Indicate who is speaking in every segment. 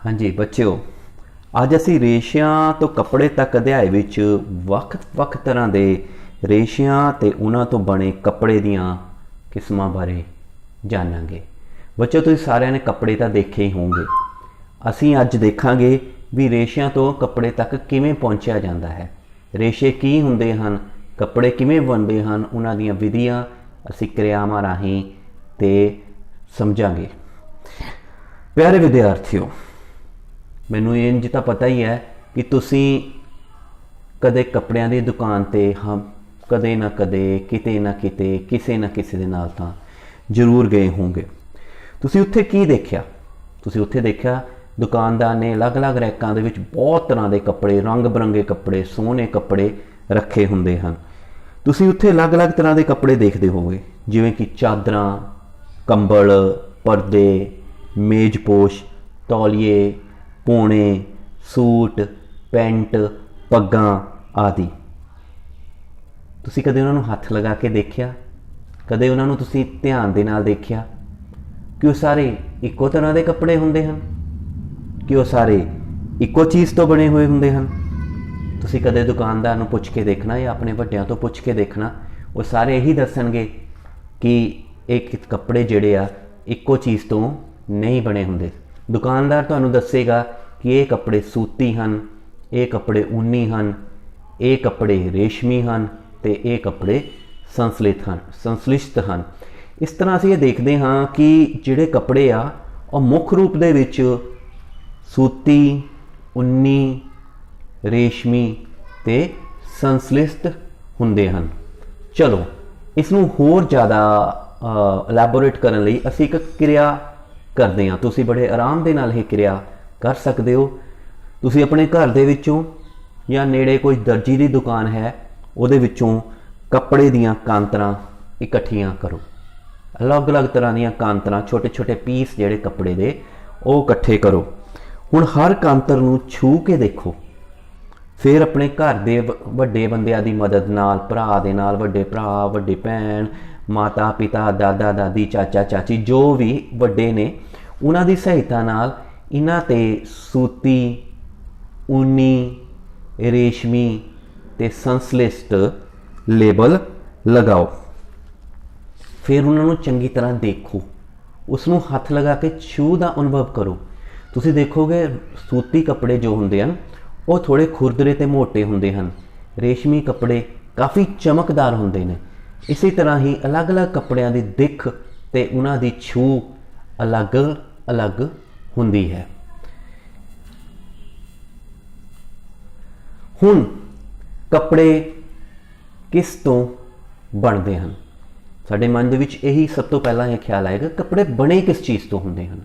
Speaker 1: हाँ जी बच्चों, ਅੱਜ ਅਸੀਂ ਰੇਸ਼ਿਆਂ ਤੋਂ ਕੱਪੜੇ ਤੱਕ ਅਧਿਆਇ ਵਿੱਚ ਵੱਖ-ਵੱਖ ਤਰ੍ਹਾਂ ਦੇ ਰੇਸ਼ਿਆਂ ਤੇ ਉਹਨਾਂ ਤੋਂ ਬਣੇ ਕੱਪੜੇ ਦੀਆਂ ਕਿਸਮਾਂ ਬਾਰੇ ਜਾਣਾਂਗੇ। ਬੱਚੋ ਤੁਸੀਂ ਸਾਰਿਆਂ ਨੇ ਕੱਪੜੇ ਤਾਂ ਦੇਖੇ ਹੀ ਹੋਣਗੇ। ਅਸੀਂ ਅੱਜ ਦੇਖਾਂਗੇ ਵੀ ਰੇਸ਼ਿਆਂ ਤੋਂ ਕੱਪੜੇ ਤੱਕ ਕਿਵੇਂ ਪਹੁੰਚਿਆ ਜਾਂਦਾ ਹੈ, ਰੇਸ਼ੇ ਕੀ ਹੁੰਦੇ ਹਨ, ਕੱਪੜੇ ਕਿਵੇਂ ਬਣਦੇ ਹਨ, ਉਹਨਾਂ ਦੀਆਂ ਵਿਧੀਆਂ ਅਸੀਂ ਕਿਰਿਆਵਾਂ ਰਾਹੀਂ ਤੇ ਸਮਝਾਂਗੇ। ਪਿਆਰੇ ਵਿਦਿਆਰਥੀਓ, ਮੈਨੂੰ ਇੰਜ ਤਾਂ ਪਤਾ ਹੀ ਹੈ ਕਿ ਤੁਸੀਂ ਕਦੇ ਕੱਪੜਿਆਂ ਦੀ ਦੁਕਾਨ ਤੇ ਕਦੇ ਨਾ ਕਦੇ ਕਿਤੇ ਨਾ ਕਿਤੇ ਕਿਸੇ ਨਾ ਕਿਸੇ ਦੇ ਨਾਲ ਤਾਂ ਜ਼ਰੂਰ ਗਏ ਹੋਵੋਗੇ। ਤੁਸੀਂ ਉੱਥੇ ਕੀ ਦੇਖਿਆ? ਤੁਸੀਂ ਉੱਥੇ ਦੇਖਿਆ ਦੁਕਾਨਦਾਰ ਨੇ ਅਲੱਗ-ਅਲੱਗ ਰੈਕਾਂ ਦੇ ਵਿੱਚ ਬਹੁਤ ਤਰ੍ਹਾਂ ਦੇ ਕੱਪੜੇ, ਰੰਗ ਬਰੰਗੇ ਕੱਪੜੇ, ਸੋਹਣੇ ਕੱਪੜੇ ਰੱਖੇ ਹੁੰਦੇ ਹਨ। ਤੁਸੀਂ ਉੱਥੇ ਅਲੱਗ-ਅਲੱਗ ਤਰ੍ਹਾਂ ਦੇ ਕੱਪੜੇ ਦੇਖਦੇ ਹੋਵੋਗੇ, ਜਿਵੇਂ ਕਿ ਚਾਦਰਾਂ, ਕੰਬਲ, ਪਰਦੇ, ਮੇਜ਼ਪੋਸ਼, ਤੌਲੀਏ, ਪੋਣੇ, ਸੂਟ, ਪੈਂਟ, ਪੱਗਾਂ ਆਦਿ। ਤੁਸੀਂ ਕਦੇ ਉਹਨਾਂ ਨੂੰ ਹੱਥ ਲਗਾ ਕੇ ਦੇਖਿਆ? ਕਦੇ ਉਹਨਾਂ ਨੂੰ ਤੁਸੀਂ ਧਿਆਨ ਦੇ ਨਾਲ ਦੇਖਿਆ ਕਿ ਉਹ ਸਾਰੇ ਇੱਕੋ ਤਰ੍ਹਾਂ ਦੇ ਕੱਪੜੇ ਹੁੰਦੇ ਹਨ, ਕਿ ਉਹ ਸਾਰੇ ਇੱਕੋ ਚੀਜ਼ ਤੋਂ ਬਣੇ ਹੋਏ ਹੁੰਦੇ ਹਨ? ਤੁਸੀਂ ਕਦੇ ਦੁਕਾਨਦਾਰ ਨੂੰ ਪੁੱਛ ਕੇ ਦੇਖਣਾ ਜਾਂ ਆਪਣੇ ਵੱਡਿਆਂ ਤੋਂ ਪੁੱਛ ਕੇ ਦੇਖਣਾ, ਉਹ ਸਾਰੇ ਇਹੀ ਦੱਸਣਗੇ ਕਿ ਇਹ ਕੱਪੜੇ ਜਿਹੜੇ ਆ ਇੱਕੋ ਚੀਜ਼ ਤੋਂ ਨਹੀਂ ਬਣੇ ਹੁੰਦੇ। ਦੁਕਾਨਦਾਰ ਤੁਹਾਨੂੰ ਦੱਸੇਗਾ ਕਿ ਇਹ ਕੱਪੜੇ ਸੂਤੀ ਹਨ, ਇਹ ਕੱਪੜੇ ਊਨੀ ਹਨ, ਇਹ ਕੱਪੜੇ ਰੇਸ਼ਮੀ ਹਨ ਤੇ ਇਹ ਕੱਪੜੇ ਸੰਸਲਿਸ਼ਟ ਹਨ। ਇਸ ਤਰ੍ਹਾਂ ਅਸੀਂ ਇਹ ਦੇਖਦੇ ਹਾਂ ਕਿ ਜਿਹੜੇ ਕੱਪੜੇ ਆ ਉਹ ਮੁੱਖ ਰੂਪ ਦੇ ਵਿੱਚ ਸੂਤੀ, ਊਨੀ, ਰੇਸ਼ਮੀ ਤੇ ਸੰਸਲਿਸ਼ਟ ਹੁੰਦੇ ਹਨ। ਚਲੋ ਇਸ ਨੂੰ ਹੋਰ ਜ਼ਿਆਦਾ ਇਲੈਬੋਰੇਟ ਕਰਨ ਲਈ ਅਸੀਂ ਇੱਕ ਕਿਰਿਆ ਕਰਦੇ ਹਾਂ। ਤੁਸੀਂ ਬੜੇ ਆਰਾਮ ਦੇ ਨਾਲ ਇਹ ਕਿਰਿਆ ਕਰ ਸਕਦੇ ਹੋ। ਤੁਸੀਂ ਆਪਣੇ ਘਰ ਦੇ ਵਿੱਚੋਂ ਜਾਂ ਨੇੜੇ ਕੋਈ ਦਰਜੀ ਦੀ ਦੁਕਾਨ ਹੈ, ਉਹਦੇ ਵਿੱਚੋਂ ਕੱਪੜੇ ਦੀਆਂ ਕਾਂਤਰਾਂ ਇਕੱਠੀਆਂ ਕਰੋ। ਅਲੱਗ-ਅਲੱਗ ਤਰ੍ਹਾਂ ਦੀਆਂ ਕਾਂਤਰਾਂ, ਛੋਟੇ-ਛੋਟੇ ਪੀਸ ਜਿਹੜੇ ਕੱਪੜੇ ਦੇ, ਉਹ ਇਕੱਠੇ ਕਰੋ। ਹੁਣ ਹਰ ਕਾਂਤਰ ਨੂੰ ਛੂਹ ਕੇ ਦੇਖੋ। ਫਿਰ ਆਪਣੇ ਘਰ ਦੇ ਵੱਡੇ ਬੰਦਿਆਂ ਦੀ ਮਦਦ ਨਾਲ, ਭਰਾ ਦੇ ਨਾਲ, ਵੱਡੇ ਭਰਾ, ਵੱਡੀ ਭੈਣ, ਮਾਤਾ ਪਿਤਾ, ਦਾਦਾ ਦਾਦੀ, ਚਾਚਾ ਚਾਚੀ, ਜੋ ਵੀ ਵੱਡੇ ਨੇ, ਉਹਨਾਂ ਦੀ ਸਹਾਇਤਾ ਨਾਲ ਇਹਨਾਂ 'ਤੇ ਸੂਤੀ, ਊਨੀ, ਰੇਸ਼ਮੀ ਤੇ ਸੰਸਲਿਸ਼ਟ ਲੇਬਲ ਲਗਾਓ। ਫਿਰ ਉਹਨਾਂ ਨੂੰ ਚੰਗੀ ਤਰ੍ਹਾਂ ਦੇਖੋ, ਉਸ ਨੂੰ ਹੱਥ ਲਗਾ ਕੇ ਛੂਹ ਦਾ ਅਨੁਭਵ ਕਰੋ। ਤੁਸੀਂ ਦੇਖੋਗੇ ਸੂਤੀ ਕੱਪੜੇ ਜੋ ਹੁੰਦੇ ਹਨ ਉਹ ਥੋੜ੍ਹੇ ਖੁਰਦਰੇ ਤੇ ਮੋਟੇ ਹੁੰਦੇ ਹਨ, ਰੇਸ਼ਮੀ ਕੱਪੜੇ ਕਾਫੀ ਚਮਕਦਾਰ ਹੁੰਦੇ ਨੇ। ਇਸੇ ਤਰ੍ਹਾਂ ਹੀ ਅਲੱਗ-ਅਲੱਗ ਕੱਪੜਿਆਂ ਦੀ ਦਿੱਖ ਤੇ ਉਹਨਾਂ ਦੀ ਛੂਹ ਅਲੱਗ-ਅਲੱਗ ਹੁੰਦੀ ਹੈ। ਹੁਣ ਕੱਪੜੇ ਕਿਸ ਤੋਂ ਬਣਦੇ ਹਨ? ਸਾਡੇ ਮਨ ਦੇ ਵਿੱਚ ਇਹੀ ਸਭ ਤੋਂ ਪਹਿਲਾਂ ਇਹ ਖਿਆਲ ਆਏਗਾ, ਕੱਪੜੇ ਬਣੇ ਕਿਸ ਚੀਜ਼ ਤੋਂ ਹੁੰਦੇ ਹਨ।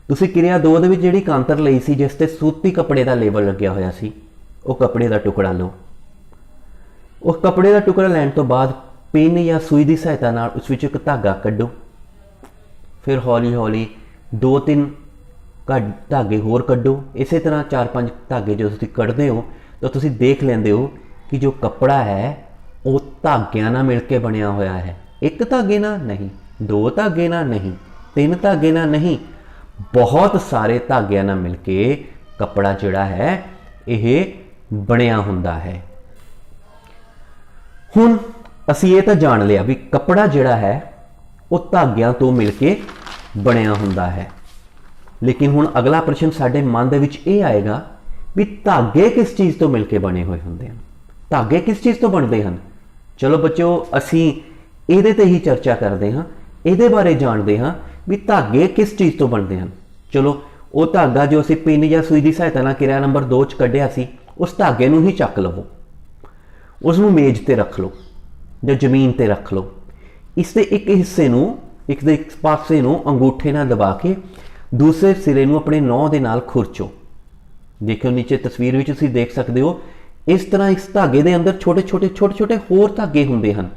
Speaker 1: ਤੁਸੀਂ ਕਿਰਿਆ 2 ਦੇ ਵਿੱਚ ਜਿਹੜੀ ਕਾਂਤਰ ਲਈ ਸੀ ਜਿਸ ਤੇ ਸੂਤੀ ਕੱਪੜੇ ਦਾ ਲੇਬਲ ਲੱਗਿਆ ਹੋਇਆ ਸੀ, ਉਹ ਕੱਪੜੇ ਦਾ ਟੁਕੜਾ ਲਓ। ਉਸ ਕੱਪੜੇ ਦਾ ਟੁਕੜਾ ਲੈਣ ਤੋਂ ਬਾਅਦ ਪਿੰਨ ਜਾਂ ਸੂਈ ਦੀ ਸਹਾਇਤਾ ਨਾਲ ਉਸ ਵਿੱਚ ਇੱਕ ਧਾਗਾ ਕੱਢੋ। ਫਿਰ ਹੌਲੀ-ਹੌਲੀ 2-3 ਧਾਗੇ ਹੋਰ ਕੱਢੋ। ਇਸੇ ਤਰ੍ਹਾਂ 4-5 ਧਾਗੇ ਜੋ ਤੁਸੀਂ ਕੱਢਦੇ ਹੋ ਤਾਂ ਤੁਸੀਂ ਦੇਖ ਲੈਂਦੇ ਹੋ ਕਿ ਜੋ ਕੱਪੜਾ ਹੈ ਉਹ ਧਾਗਿਆਂ ਨਾਲ ਮਿਲ ਕੇ ਬਣਿਆ ਹੋਇਆ ਹੈ। ਇੱਕ ਧਾਗੇ ਨਾਲ ਨਹੀਂ, 2 ਧਾਗੇ ਨਾਲ ਨਹੀਂ, 3 ਧਾਗੇ ਨਾਲ ਨਹੀਂ, ਬਹੁਤ ਸਾਰੇ ਧਾਗਿਆਂ ਨਾਲ ਮਿਲ ਕੇ ਕੱਪੜਾ ਜਿਹੜਾ ਹੈ ਇਹ ਬਣਿਆ ਹੁੰਦਾ ਹੈ। ਹੁਣ ਅਸੀਂ ਇਹ ਤਾਂ ਜਾਣ ਲਿਆ ਵੀ ਕੱਪੜਾ ਜਿਹੜਾ ਹੈ ਉਹ ਧਾਗਿਆਂ ਤੋਂ ਮਿਲ ਕੇ ਬਣਿਆ ਹੁੰਦਾ ਹੈ, ਲੇਕਿਨ ਹੁਣ ਅਗਲਾ ਪ੍ਰਸ਼ਨ ਸਾਡੇ ਮਨ ਦੇ ਵਿੱਚ ਇਹ ਆਏਗਾ ਵੀ ਧਾਗੇ ਕਿਸ ਚੀਜ਼ ਤੋਂ ਮਿਲ ਕੇ ਬਣੇ ਹੋਏ ਹੁੰਦੇ ਹਨ? ਧਾਗੇ ਕਿਸ ਚੀਜ਼ ਤੋਂ ਬਣਦੇ ਹਨ? ਚਲੋ ਬੱਚਿਓ, ਅਸੀਂ ਇਹਦੇ ਤੇ ਹੀ ਚਰਚਾ ਕਰਦੇ ਹਾਂ, ਇਹਦੇ ਬਾਰੇ ਜਾਣਦੇ ਹਾਂ ਵੀ ਧਾਗੇ ਕਿਸ ਚੀਜ਼ ਤੋਂ ਬਣਦੇ ਹਨ। ਚਲੋ ਉਹ ਧਾਗਾ ਜੋ ਅਸੀਂ ਪਿੰਨ ਜਾਂ ਸੂਈ ਦੀ ਸਹਾਇਤਾ ਨਾਲ ਕਿਰਿਆ ਨੰਬਰ 2 'ਚ ਕੱਢਿਆ ਸੀ, ਉਸ ਧਾਗੇ ਨੂੰ ਹੀ ਚੱਕ ਲਵੋ, ਉਸ ਨੂੰ ਮੇਜ਼ ਤੇ ਰੱਖ ਲਓ ਜਾਂ ਜ਼ਮੀਨ ਤੇ ਰੱਖ ਲਓ। ਇਸ ਦੇ ਇੱਕ ਹਿੱਸੇ ਨੂੰ, ਇੱਕ ਪਾਸੇ ਨੂੰ ਅੰਗੂਠੇ ਨਾਲ ਦਬਾ ਕੇ ਦੂਸਰੇ ਸਿਰੇ ਨੂੰ ਆਪਣੇ ਨਹੁੰ ਦੇ ਨਾਲ ਖੁਰਚੋ। ਦੇਖੋ ਨੀਚੇ ਤਸਵੀਰ ਵਿੱਚ ਤੁਸੀਂ ਦੇਖ ਸਕਦੇ ਹੋ, ਇਸ ਤਰ੍ਹਾਂ ਇਸ ਧਾਗੇ ਦੇ ਅੰਦਰ ਛੋਟੇ-ਛੋਟੇ ਹੋਰ ਧਾਗੇ ਹੁੰਦੇ ਹਨ।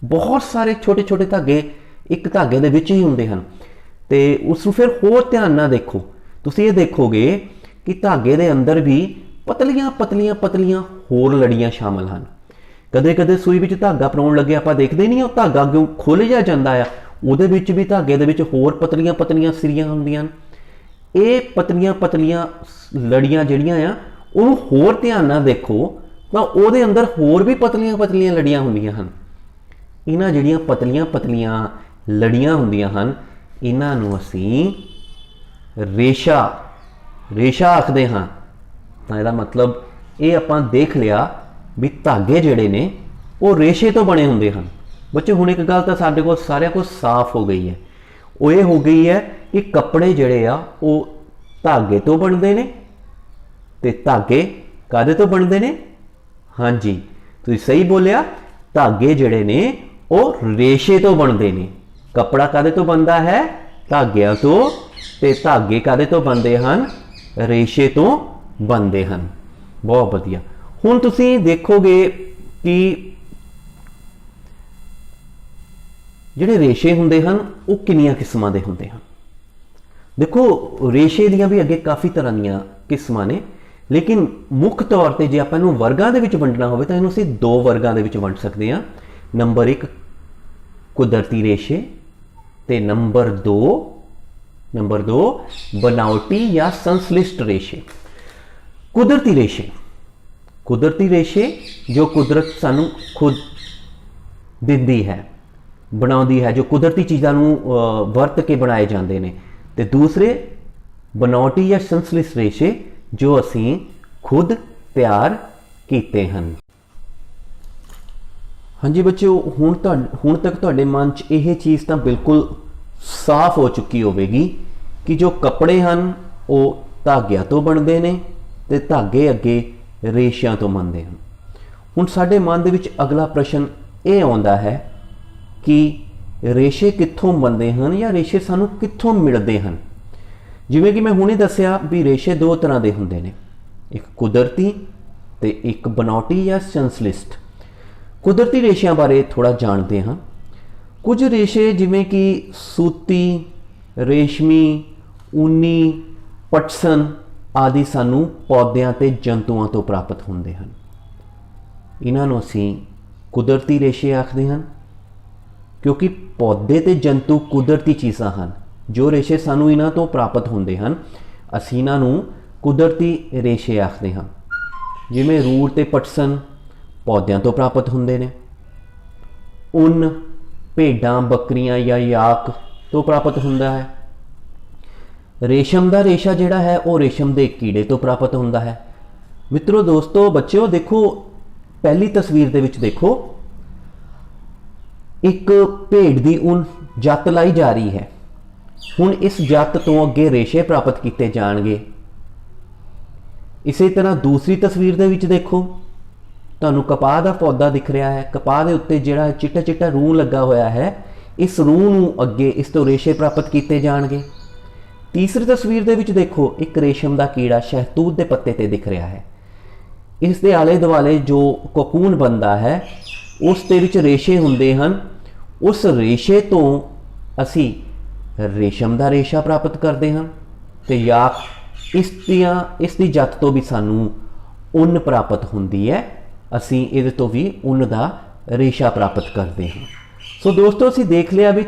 Speaker 1: ਬਹੁਤ ਸਾਰੇ ਛੋਟੇ-ਛੋਟੇ ਧਾਗੇ ਇੱਕ ਧਾਗੇ ਦੇ ਵਿੱਚ ਹੀ ਹੁੰਦੇ ਹਨ ਤੇ ਉਸ ਨੂੰ ਫਿਰ ਹੋਰ ਧਿਆਨ ਨਾਲ ਦੇਖੋ। ਤੁਸੀਂ ਇਹ ਦੇਖੋਗੇ ਕਿ ਧਾਗੇ ਦੇ ਅੰਦਰ ਵੀ ਪਤਲੀਆਂ ਹੋਰ ਲੜੀਆਂ ਸ਼ਾਮਲ ਹਨ। ਕਦੇ-ਕਦੇ ਸੂਈ ਵਿੱਚ ਧਾਗਾ ਪਰਾਉਣ ਲੱਗੇ ਆਪਾਂ ਦੇਖਦੇ ਨਹੀਂ, ਉਹ ਧਾਗਾ ਅੱਗੇ ਖੁੱਲ੍ਹ ਜਾਂਦਾ ਆ, ਉਹਦੇ ਵਿੱਚ ਵੀ ਧਾਗੇ ਦੇ ਵਿੱਚ ਹੋਰ ਪਤਲੀਆਂ ਸਿਰੀਆਂ ਹੁੰਦੀਆਂ ਹਨ। ये पतलियां पतलियां लड़ियां ਜਿਹੜੀਆਂ ਆ ਉਹਨੂੰ ਹੋਰ ਧਿਆਨ ਨਾਲ ਦੇਖੋ ਤਾਂ ਉਹਦੇ ਅੰਦਰ ਹੋਰ ਵੀ ਪਤਲੀਆਂ ਪਤਲੀਆਂ ਲੜੀਆਂ ਹੁੰਦੀਆਂ ਹਨ। ਇਹਨਾਂ ਜਿਹੜੀਆਂ ਪਤਲੀਆਂ ਪਤਲੀਆਂ ਲੜੀਆਂ ਹੁੰਦੀਆਂ ਹਨ ਇਹਨਾਂ ਨੂੰ ਅਸੀਂ ਰੇਸ਼ਾ ਰੇਸ਼ਾ ਆਖਦੇ ਹਾਂ। ਤਾਂ ਇਹਦਾ ਮਤਲਬ ਇਹ ਆਪਾਂ ਦੇਖ ਲਿਆ ਵੀ ਧਾਗੇ ਜਿਹੜੇ ਨੇ ਉਹ ਰੇਸ਼ੇ ਤੋਂ ਬਣੇ ਹੁੰਦੇ ਹਨ। ਬੱਚੇ ਹੁਣ ਇੱਕ ਗੱਲ ਤਾਂ ਸਾਡੇ ਕੋਲ ਸਾਰਿਆਂ ਕੋਲ ਸਾਫ਼ ਹੋ ਗਈ ਹੈ, ਉਹ ਇਹ ਹੋ ਗਈ ਹੈ ਕਿ ਕੱਪੜੇ ਜਿਹੜੇ ਆ ਉਹ ਧਾਗੇ ਤੋਂ ਬਣਦੇ ਨੇ ਤੇ ਧਾਗੇ ਕਾਹਦੇ ਤੋਂ ਬਣਦੇ ਨੇ? ਹਾਂਜੀ ਤੁਸੀਂ ਸਹੀ ਬੋਲਿਆ, ਧਾਗੇ ਜਿਹੜੇ ਨੇ ਉਹ ਰੇਸ਼ੇ ਤੋਂ ਬਣਦੇ ਨੇ। ਕੱਪੜਾ ਕਾਹਦੇ ਤੋਂ ਬਣਦਾ ਹੈ? ਧਾਗਿਆਂ ਤੋਂ। ਤੇ ਧਾਗੇ ਕਾਹਦੇ ਤੋਂ ਬਣਦੇ ਹਨ? ਰੇਸ਼ੇ ਤੋਂ ਬਣਦੇ ਹਨ। ਬਹੁਤ ਵਧੀਆ। ਹੁਣ ਤੁਸੀਂ ਦੇਖੋਗੇ ਕਿ ਜਿਹੜੇ ਰੇਸ਼ੇ ਹੁੰਦੇ ਹਨ ਉਹ ਕਿੰਨੀਆਂ ਕਿਸਮਾਂ ਦੇ ਹੁੰਦੇ ਹਨ। ਦੇਖੋ ਰੇਸ਼ੇ ਦੀਆਂ ਵੀ ਅੱਗੇ ਕਾਫੀ ਤਰ੍ਹਾਂ ਦੀਆਂ ਕਿਸਮਾਂ ਨੇ, ਲੇਕਿਨ ਮੁੱਖ ਤੌਰ ਤੇ ਜੇ ਆਪਾਂ ਇਹਨੂੰ ਵਰਗਾਂ ਦੇ ਵਿੱਚ ਵੰਡਣਾ ਹੋਵੇ ਤਾਂ ਇਹਨੂੰ ਅਸੀਂ ਦੋ ਵਰਗਾਂ ਦੇ ਵਿੱਚ ਵੰਡ ਸਕਦੇ ਹਾਂ। ਨੰਬਰ 1 ਕੁਦਰਤੀ ਰੇਸ਼ੇ ਤੇ ਨੰਬਰ 2 ਬਨਾਵਟੀ ਜਾਂ ਸੰਸਲਿਸ਼ਟ ਰੇਸ਼ੇ। ਕੁਦਰਤੀ ਰੇਸ਼ੇ ਜੋ ਕੁਦਰਤ ਸਾਨੂੰ ਖੁਦ ਦਿੰਦੀ ਹੈ, ਬਣਾਉਂਦੀ ਹੈ, ਜੋ ਕੁਦਰਤੀ ਚੀਜ਼ਾਂ ਨੂੰ ਵਰਤ ਕੇ ਬਣਾਏ ਜਾਂਦੇ ਨੇ। ਤੇ ਦੂਸਰੇ ਬਨਾਵਟੀ ਜਾਂ ਸੰਸਲਿਸ਼ਟ ਰੇਸ਼ੇ ਜੋ ਅਸੀਂ ਖੁਦ ਤਿਆਰ ਕੀਤੇ ਹਨ। ਹਾਂਜੀ ਬੱਚਿਓ, ਹੁਣ ਤੱਕ ਤੁਹਾਡੇ ਮਨ 'ਚ ਇਹ ਚੀਜ਼ ਤਾਂ ਬਿਲਕੁਲ ਸਾਫ਼ ਹੋ ਚੁੱਕੀ ਹੋਵੇਗੀ ਕਿ ਜੋ ਕੱਪੜੇ ਹਨ ਉਹ ਧਾਗਿਆਂ ਤੋਂ ਬਣਦੇ ਨੇ ਤੇ ਧਾਗੇ ਅੱਗੇ ਰੇਸ਼ਿਆਂ ਤੋਂ ਬਣਦੇ ਹਨ। ਹੁਣ ਸਾਡੇ ਮਨ ਦੇ ਵਿੱਚ ਅਗਲਾ ਪ੍ਰਸ਼ਨ ਇਹ ਆਉਂਦਾ ਹੈ ਕਿ ਰੇਸ਼ੇ ਕਿੱਥੋਂ ਬਣਦੇ ਹਨ ਜਾਂ ਰੇਸ਼ੇ ਸਾਨੂੰ ਕਿੱਥੋਂ ਮਿਲਦੇ ਹਨ। ਜਿਵੇਂ ਕਿ ਮੈਂ ਹੁਣੇ ਦੱਸਿਆ ਵੀ ਰੇਸ਼ੇ ਦੋ ਤਰ੍ਹਾਂ ਦੇ ਹੁੰਦੇ ਨੇ, ਇੱਕ ਕੁਦਰਤੀ ਤੇ ਇੱਕ ਬਨਾਵਟੀ ਜਾਂ ਸੰਸਲਿਸ਼ਟ। ਕੁਦਰਤੀ ਰੇਸ਼ਿਆਂ ਬਾਰੇ ਥੋੜਾ ਜਾਣਦੇ ਹਾਂ। ਕੁਝ ਰੇਸ਼ੇ ਜਿਵੇਂ ਕਿ ਸੂਤੀ, ਰੇਸ਼ਮੀ, ਊਨੀ, ਪਟਸਨ ਆਦਿ ਸਾਨੂੰ ਪੌਦਿਆਂ ਤੇ ਜੰਤੂਆਂ ਤੋਂ ਪ੍ਰਾਪਤ ਹੁੰਦੇ ਹਨ। ਇਹਨਾਂ ਨੂੰ ਅਸੀਂ ਕੁਦਰਤੀ ਰੇਸ਼ੇ ਆਖਦੇ ਹਨ ਕਿਉਂਕਿ ਪੌਦੇ ਤੇ ਜੰਤੂ ਕੁਦਰਤੀ ਚੀਜ਼ਾਂ ਹਨ। ਜੋ ਰੇਸ਼ੇ ਸਾਨੂੰ ਇਹਨਾਂ ਤੋਂ ਪ੍ਰਾਪਤ ਹੁੰਦੇ ਹਨ ਅਸੀਂ ਇਹਨਾਂ ਨੂੰ ਕੁਦਰਤੀ ਰੇਸ਼ੇ ਆਖਦੇ ਹਾਂ। ਜਿਵੇਂ ਰੂਟ ਤੇ ਪਟਸਨ ਪੌਦਿਆਂ ਤੋਂ ਪ੍ਰਾਪਤ ਹੁੰਦੇ ਨੇ। ਉੱਨ ਭੇਡਾਂ, ਬੱਕਰੀਆਂ ਜਾਂ ਯਾਕ ਤੋਂ ਪ੍ਰਾਪਤ ਹੁੰਦਾ ਹੈ। ਰੇਸ਼ਮ ਦਾ ਰੇਸ਼ਾ ਜਿਹੜਾ ਹੈ ਉਹ ਰੇਸ਼ਮ ਦੇ ਕੀੜੇ ਤੋਂ ਪ੍ਰਾਪਤ ਹੁੰਦਾ ਹੈ। ਮਿੱਤਰੋ, ਦੋਸਤੋ, ਬੱਚਿਓ, ਦੇਖੋ ਪਹਿਲੀ ਤਸਵੀਰ ਦੇ ਵਿੱਚ ਦੇਖੋ ਇੱਕ ਭੇਡ ਦੀ ਉੱਨ ਜੱਤ ਲਾਈ ਜਾ ਰਹੀ ਹੈ। ਹੁਣ ਇਸ ਜੱਤ ਤੋਂ ਅੱਗੇ ਰੇਸ਼ੇ ਪ੍ਰਾਪਤ ਕੀਤੇ ਜਾਣਗੇ। ਇਸੇ ਤਰ੍ਹਾਂ ਦੂਸਰੀ ਤਸਵੀਰ ਦੇ ਵਿੱਚ ਦੇਖੋ ਤੁਹਾਨੂੰ ਕਪਾਹ ਦਾ ਪੌਦਾ ਦਿਖ ਰਿਹਾ ਹੈ। ਕਪਾਹ ਦੇ ਉੱਤੇ ਜਿਹੜਾ ਚਿੱਟਾ ਚਿੱਟਾ ਰੂੰ ਲੱਗਾ ਹੋਇਆ ਹੈ, ਇਸ ਰੂੰ ਨੂੰ ਅੱਗੇ ਇਸ ਤੋਂ ਰੇਸ਼ੇ ਪ੍ਰਾਪਤ ਕੀਤੇ ਜਾਣਗੇ। ਤੀਸਰੀ ਤਸਵੀਰ ਦੇ ਵਿੱਚ ਦੇਖੋ ਇੱਕ ਰੇਸ਼ਮ ਦਾ ਕੀੜਾ ਸ਼ਹਿਤੂਤ ਦੇ ਪੱਤੇ ਤੇ ਦਿਖ ਰਿਹਾ ਹੈ। ਇਸ ਦੇ ਆਲੇ ਦੁਆਲੇ ਜੋ ਕੋਕੂਨ ਬਣਦਾ ਹੈ ਉਸ ਦੇ ਵਿੱਚ ਰੇਸ਼ੇ ਹੁੰਦੇ ਹਨ। ਉਸ ਰੇਸ਼ੇ ਤੋਂ ਅਸੀਂ ਰੇਸ਼ਮ ਦਾ ਰੇਸ਼ਾ ਪ੍ਰਾਪਤ ਕਰਦੇ ਹਾਂ ਤੇ ਜਾਂ ਇਸ ਦੀ ਜੱਤ ਤੋਂ ਵੀ ਸਾਨੂੰ ਉੱਨ ਪ੍ਰਾਪਤ ਹੁੰਦੀ ਹੈ। ਅਸੀਂ ਇਹਦੇ ਤੋਂ ਵੀ ਉੱਨ ਦਾ ਰੇਸ਼ਾ ਪ੍ਰਾਪਤ ਕਰਦੇ ਹਾਂ। ਸੋ ਦੋਸਤੋ, ਅਸੀਂ ਦੇਖ ਲਿਆ ਵੀ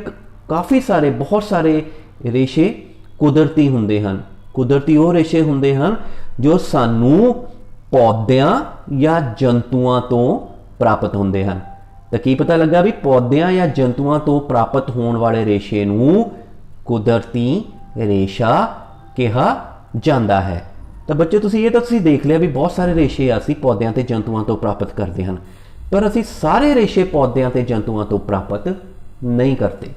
Speaker 1: ਕਾਫੀ ਸਾਰੇ ਬਹੁਤ ਸਾਰੇ ਰੇਸ਼ੇ ਕੁਦਰਤੀ ਹੁੰਦੇ ਹਨ। ਕੁਦਰਤੀ ਉਹ ਰੇਸ਼ੇ ਹੁੰਦੇ ਹਨ ਜੋ ਸਾਨੂੰ ਪੌਦਿਆਂ ਜਾਂ ਜੰਤੂਆਂ ਤੋਂ ਪ੍ਰਾਪਤ ਹੁੰਦੇ ਹਨ। ਤਾਂ ਕੀ ਪਤਾ ਲੱਗਾ ਵੀ ਪੌਦਿਆਂ ਜਾਂ ਜੰਤੂਆਂ ਤੋਂ ਪ੍ਰਾਪਤ ਹੋਣ ਵਾਲੇ ਰੇਸ਼ੇ ਨੂੰ ਕੁਦਰਤੀ ਰੇਸ਼ਾ ਕਿਹਾ ਜਾਂਦਾ ਹੈ। ਤਾਂ ਬੱਚੇ ਤੁਸੀਂ ਦੇਖ ਲਿਆ ਵੀ ਬਹੁਤ ਸਾਰੇ ਰੇਸ਼ੇ ਅਸੀਂ ਪੌਦਿਆਂ ਤੇ ਜੰਤੂਆਂ ਤੋਂ ਪ੍ਰਾਪਤ ਕਰਦੇ ਹਨ, ਪਰ ਅਸੀਂ ਸਾਰੇ ਰੇਸ਼ੇ ਪੌਦਿਆਂ ਤੇ ਜੰਤੂਆਂ ਤੋਂ ਪ੍ਰਾਪਤ ਨਹੀਂ ਕਰਦੇ।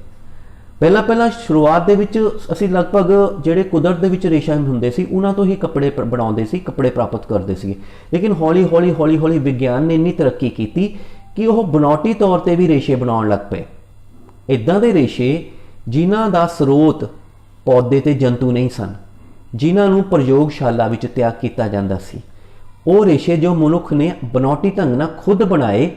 Speaker 1: ਪਹਿਲਾਂ ਸ਼ੁਰੂਆਤ ਦੇ ਵਿੱਚ ਅਸੀਂ ਲਗਭਗ ਜਿਹੜੇ ਕੁਦਰਤ ਦੇ ਵਿੱਚ ਰੇਸ਼ਾ ਹੁੰਦੇ ਸੀ ਉਹਨਾਂ ਤੋਂ ਹੀ ਕੱਪੜੇ ਬਣਾਉਂਦੇ ਸੀ, ਕੱਪੜੇ ਪ੍ਰਾਪਤ ਕਰਦੇ ਸੀਗੇ। ਲੇਕਿਨ ਹੌਲੀ-ਹੌਲੀ ਵਿਗਿਆਨ ਨੇ ਇੰਨੀ ਤਰੱਕੀ ਕੀਤੀ ਕਿ ਉਹ ਬਨਾਵਟੀ ਤੌਰ ਤੇ ਵੀ ਰੇਸ਼ੇ ਬਣਾਉਣ ਲੱਗ ਪਏ। ਇੱਦਾਂ ਦੇ ਰੇਸ਼ੇ ਜਿਨ੍ਹਾਂ ਦਾ ਸਰੋਤ ਪੌਦੇ ਤੇ ਜੰਤੂ ਨਹੀਂ ਸਨ, ਜਿਨ੍ਹਾਂ ਨੂੰ ਪ੍ਰਯੋਗਸ਼ਾਲਾ ਵਿੱਚ ਤਿਆਰ ਕੀਤਾ ਜਾਂਦਾ ਸੀ, ਉਹ ਰੇਸ਼ੇ ਜੋ ਮਨੁੱਖ ਨੇ ਬਨਾਵਟੀ ਢੰਗ ਨਾਲ ਖੁਦ ਬਣਾਏ,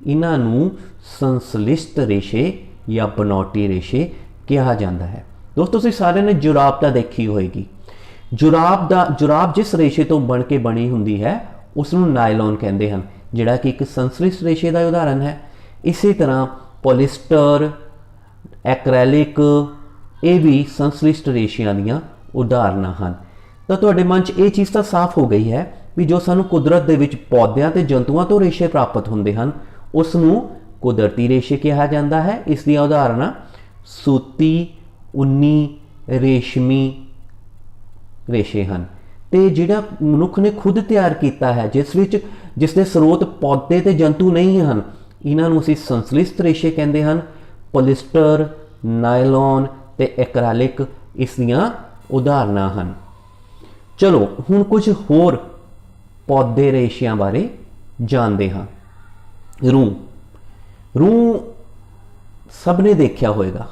Speaker 1: ਇਹਨਾਂ ਨੂੰ ਸੰਸਲਿਸ਼ਟ ਰੇਸ਼ੇ ਜਾਂ ਬਨਾਵਟੀ ਰੇਸ਼ੇ ਕਿਹਾ ਜਾਂਦਾ ਹੈ। ਦੋਸਤੋ, ਤੁਸੀਂ ਸਾਰਿਆਂ ਨੇ ਜੁਰਾਬ ਤਾਂ ਦੇਖੀ ਹੋਏਗੀ। ਜੁਰਾਬ ਜਿਸ ਰੇਸ਼ੇ ਤੋਂ ਬਣ ਕੇ ਬਣੀ ਹੁੰਦੀ ਹੈ ਉਸ ਨੂੰ ਨਾਇਲੋਨ ਕਹਿੰਦੇ ਹਨ, ਜਿਹੜਾ ਕਿ ਇੱਕ ਸੰਸਲਿਸ਼ਟ ਰੇਸ਼ੇ ਦਾ ਉਦਾਹਰਨ ਹੈ। ਇਸੇ ਤਰ੍ਹਾਂ ਪੋਲੀਸਟਰ, ਐਕ੍ਰੈਲਿਕ, ਇਹ ਵੀ ਸੰਸਲਿਸ਼ਟ ਰੇਸ਼ਿਆਂ ਦੀਆਂ ਉਦਾਹਰਨਾਂ ਹਨ। ਤਾਂ ਤੁਹਾਡੇ ਮਨ 'ਚ ਇਹ ਚੀਜ਼ ਤਾਂ ਸਾਫ਼ ਹੋ ਗਈ ਹੈ ਵੀ ਜੋ ਸਾਨੂੰ ਕੁਦਰਤ ਦੇ ਵਿੱਚ ਪੌਦਿਆਂ ਤੇ ਜੰਤੂਆਂ ਤੋਂ ਰੇਸ਼ੇ ਪ੍ਰਾਪਤ ਹੁੰਦੇ ਹਨ ਉਸ ਨੂੰ ਕੁਦਰਤੀ ਰੇਸ਼ੇ ਕਿਹਾ ਜਾਂਦਾ ਹੈ। ਇਸ ਦੀਆਂ ਉਦਾਹਰਨਾਂ ਸੂਤੀ, ਉੱਨੀ, ਰੇਸ਼ਮੀ ਰੇਸ਼ੇ ਹਨ। ਤੇ ਜਿਹੜਾ ਮਨੁੱਖ ਨੇ ਖੁਦ ਤਿਆਰ ਕੀਤਾ ਹੈ ਜਿਸ ਦੇ ਸਰੋਤ ਪੌਦੇ ਤੇ ਜੰਤੂ ਨਹੀਂ ਹਨ, ਇਹਨਾਂ ਨੂੰ ਅਸੀਂ ਸੰਸਲਿਸ਼ਟ ਰੇਸ਼ੇ ਕਹਿੰਦੇ ਹਨ। ਪੋਲਿਸਟਰ, ਨਾਇਲੋਨ ਤੇ ਐਕ੍ਰਾਲਿਕ ਇਸ ਦੀਆਂ ਉਦਾਹਰਨਾਂ ਹਨ। ਚਲੋ ਹੁਣ ਕੁਝ ਹੋਰ ਪੌਦੇ ਰੇਸ਼ਿਆਂ ਬਾਰੇ ਜਾਣਦੇ ਹਾਂ। ਰੂੰ ਸਭ ਨੇ ਦੇਖਿਆ ਹੋਵੇਗਾ।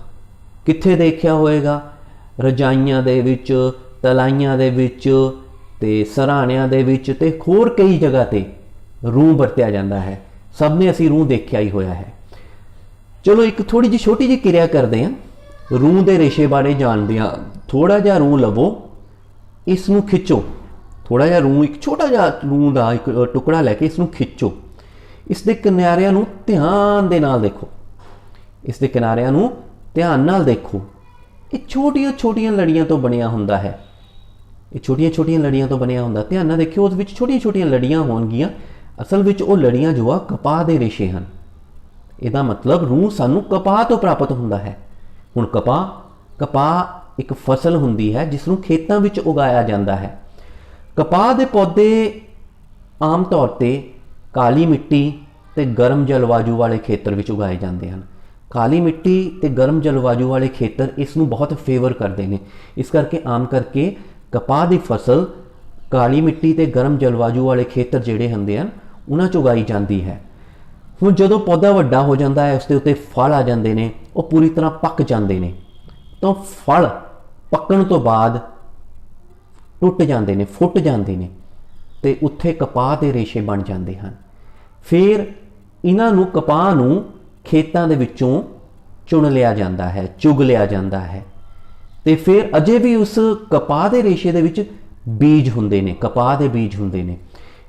Speaker 1: ਕਿੱਥੇ ਦੇਖਿਆ ਹੋਵੇਗਾ? ਰਜਾਈਆਂ ਦੇ ਵਿੱਚ, ਤਲਾਈਆਂ ਦੇ ਵਿੱਚ ਤੇ ਸਰਾਣਿਆਂ ਦੇ ਵਿੱਚ ਤੇ ਹੋਰ ਕਈ ਜਗ੍ਹਾ ਤੇ ਰੂੰ ਵਰਤਿਆ ਜਾਂਦਾ ਹੈ। ਸਭ ਨੇ ਅਸੀਂ ਰੂੰ ਦੇਖਿਆ ਹੀ ਹੋਇਆ ਹੈ। ਚਲੋ ਇੱਕ ਥੋੜੀ ਜਿਹੀ ਛੋਟੀ ਜਿਹੀ ਕਿਰਿਆ ਕਰਦੇ ਹਾਂ। ਰੂੰ ਦੇ ਰੇਸ਼ੇ ਬਾਰੇ ਜਾਣਦੇ ਹਾਂ। ਥੋੜਾ ਜਿਹਾ ਰੂੰ ਲਵੋ, ਇਸ ਨੂੰ ਖਿੱਚੋ। ਥੋੜਾ ਜਿਹਾ ਰੂੰ, ਇੱਕ ਛੋਟਾ ਜਿਹਾ ਰੂੰ ਦਾ ਇੱਕ ਟੁਕੜਾ ਲੈ ਕੇ ਇਸ ਨੂੰ ਖਿੱਚੋ। ਇਸ ਦੇ ਕਿਨਾਰਿਆਂ ਨੂੰ ਧਿਆਨ ਦੇ ਨਾਲ ਦੇਖੋ। ਇਸ ਦੇ ਕਿਨਾਰਿਆਂ ਨੂੰ ਧਿਆਨ ਨਾਲ ਦੇਖੋ। ਇਹ ਛੋਟੀਆਂ ਛੋਟੀਆਂ ਲੜੀਆਂ ਤੋਂ ਬਣਿਆ ਹੁੰਦਾ ਹੈ। ਇਹ ਛੋਟੀਆਂ ਛੋਟੀਆਂ ਲੜੀਆਂ ਤੋਂ ਬਣਿਆ ਹੁੰਦਾ। ਧਿਆਨ ਨਾਲ ਦੇਖਿਓ, ਉਸ ਵਿੱਚ ਛੋਟੀਆਂ ਛੋਟੀਆਂ ਲੜੀਆਂ ਹੋਣਗੀਆਂ। ਅਸਲ ਵਿੱਚ ਉਹ ਲੜੀਆਂ ਜੋ ਆ ਕਪਾਹ ਦੇ ਰੇਸ਼ੇ ਹਨ। ਇਹਦਾ ਮਤਲਬ ਰੂੰ ਸਾਨੂੰ ਕਪਾਹ ਤੋਂ ਪ੍ਰਾਪਤ ਹੁੰਦਾ ਹੈ। ਹੁਣ ਕਪਾਹ ਇੱਕ ਫਸਲ ਹੁੰਦੀ ਹੈ ਜਿਸ ਨੂੰ ਖੇਤਾਂ ਵਿੱਚ ਉਗਾਇਆ ਜਾਂਦਾ ਹੈ। ਕਪਾਹ ਦੇ ਪੌਦੇ ਆਮ ਤੌਰ ਤੇ ਕਾਲੀ ਮਿੱਟੀ ਤੇ ਗਰਮ ਜਲਵਾਯੂ ਵਾਲੇ ਖੇਤਰ ਵਿੱਚ ਉਗਾਏ ਜਾਂਦੇ ਹਨ। ਕਾਲੀ ਮਿੱਟੀ ਤੇ ਗਰਮ ਜਲਵਾਯੂ ਵਾਲੇ ਖੇਤਰ ਇਸ ਨੂੰ ਬਹੁਤ ਫੇਵਰ ਕਰਦੇ ਨੇ। ਇਸ ਕਰਕੇ ਆਮ ਕਰਕੇ ਕਪਾਹ ਦੀ ਫਸਲ ਕਾਲੀ ਮਿੱਟੀ ਤੇ ਗਰਮ ਜਲਵਾਯੂ ਵਾਲੇ ਖੇਤਰ ਜਿਹੜੇ ਹੁੰਦੇ ਹਨ ਉਹਨਾਂ 'ਚ ਉਗਾਈ ਜਾਂਦੀ ਹੈ। ਹੁਣ ਜਦੋਂ ਪੌਦਾ ਵੱਡਾ ਹੋ ਜਾਂਦਾ ਹੈ, ਉਸ ਦੇ ਉੱਤੇ ਫਲ ਆ ਜਾਂਦੇ ਨੇ, ਉਹ ਪੂਰੀ ਤਰ੍ਹਾਂ ਪੱਕ ਜਾਂਦੇ ਨੇ। ਤਾਂ ਫਲ ਪੱਕਣ ਤੋਂ ਬਾਅਦ ਟੁੱਟ ਜਾਂਦੇ ਨੇ, ਫੁੱਟ ਜਾਂਦੇ ਨੇ ਤੇ ਉੱਥੇ ਕਪਾਹ ਦੇ ਰੇਸ਼ੇ ਬਣ ਜਾਂਦੇ ਹਨ। ਫਿਰ ਇਹਨਾਂ ਨੂੰ, ਕਪਾਹ ਨੂੰ ਖੇਤਾਂ ਦੇ ਵਿੱਚੋਂ ਚੁਣ ਲਿਆ ਜਾਂਦਾ ਹੈ, ਚੁਗ ਲਿਆ ਜਾਂਦਾ ਹੈ। ਤੇ ਫਿਰ ਅਜੇ ਵੀ ਉਸ ਕਪਾਹ ਦੇ ਰੇਸ਼ੇ ਦੇ ਵਿੱਚ ਬੀਜ ਹੁੰਦੇ ਨੇ, ਕਪਾਹ ਦੇ ਬੀਜ ਹੁੰਦੇ ਨੇ।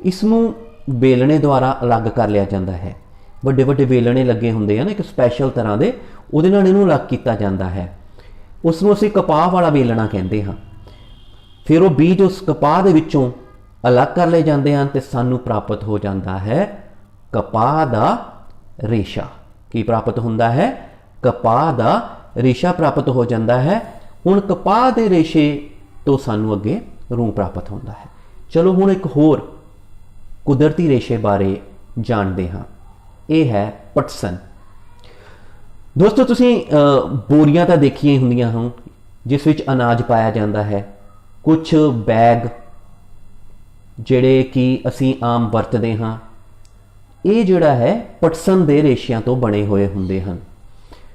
Speaker 1: ਇਸ ਨੂੰ ਵੇਲਣੇ ਦੁਆਰਾ ਅਲੱਗ ਕਰ ਲਿਆ ਜਾਂਦਾ ਹੈ। ਵੱਡੇ ਵੱਡੇ ਵੇਲਣੇ ਲੱਗੇ ਹੁੰਦੇ ਹਨ ਇੱਕ ਸਪੈਸ਼ਲ ਤਰ੍ਹਾਂ ਦੇ, ਉਹਦੇ ਨਾਲ ਇਹਨੂੰ ਅਲੱਗ ਕੀਤਾ ਜਾਂਦਾ ਹੈ। ਉਸ ਨੂੰ ਅਸੀਂ ਕਪਾਹ ਵਾਲਾ ਵੇਲਣਾ ਕਹਿੰਦੇ ਹਾਂ। ਫਿਰ ਉਹ ਬੀਜ ਉਸ ਕਪਾਹ ਦੇ ਵਿੱਚੋਂ ਅਲੱਗ ਕਰ ਲਏ ਜਾਂਦੇ ਹਨ ਤੇ ਸਾਨੂੰ ਪ੍ਰਾਪਤ ਹੋ ਜਾਂਦਾ ਹੈ ਕਪਾਹ ਦਾ ਰੇਸ਼ਾ। ਕੀ ਪ੍ਰਾਪਤ ਹੁੰਦਾ ਹੈ? ਕਪਾਹ ਦਾ ਰੇਸ਼ਾ ਪ੍ਰਾਪਤ ਹੋ ਜਾਂਦਾ ਹੈ। ਹੁਣ ਕਪਾਹ ਦੇ ਰੇਸ਼ੇ ਤੋਂ ਸਾਨੂੰ ਅੱਗੇ ਰੂੰ ਪ੍ਰਾਪਤ ਹੁੰਦਾ ਹੈ। ਚਲੋ ਹੁਣ ਇੱਕ ਹੋਰ ਕੁਦਰਤੀ ਰੇਸ਼ੇ ਬਾਰੇ ਜਾਣਦੇ ਹਾਂ। ਇਹ ਹੈ ਪਟਸਨ। ਦੋਸਤੋ ਤੁਸੀਂ ਬੋਰੀਆਂ ਤਾਂ ਦੇਖੀਆਂ ਹੀ ਹੁੰਦੀਆਂ ਹਨ ਜਿਸ ਵਿੱਚ ਅਨਾਜ ਪਾਇਆ ਜਾਂਦਾ ਹੈ। ਕੁਝ ਬੈਗ ਜਿਹੜੇ ਕਿ ਅਸੀਂ ਆਮ ਵਰਤਦੇ ਹਾਂ, ਇਹ ਜਿਹੜਾ ਹੈ ਪਟਸਨ ਦੇ ਰੇਸ਼ਿਆਂ ਤੋਂ ਬਣੇ ਹੋਏ ਹੁੰਦੇ ਹਨ।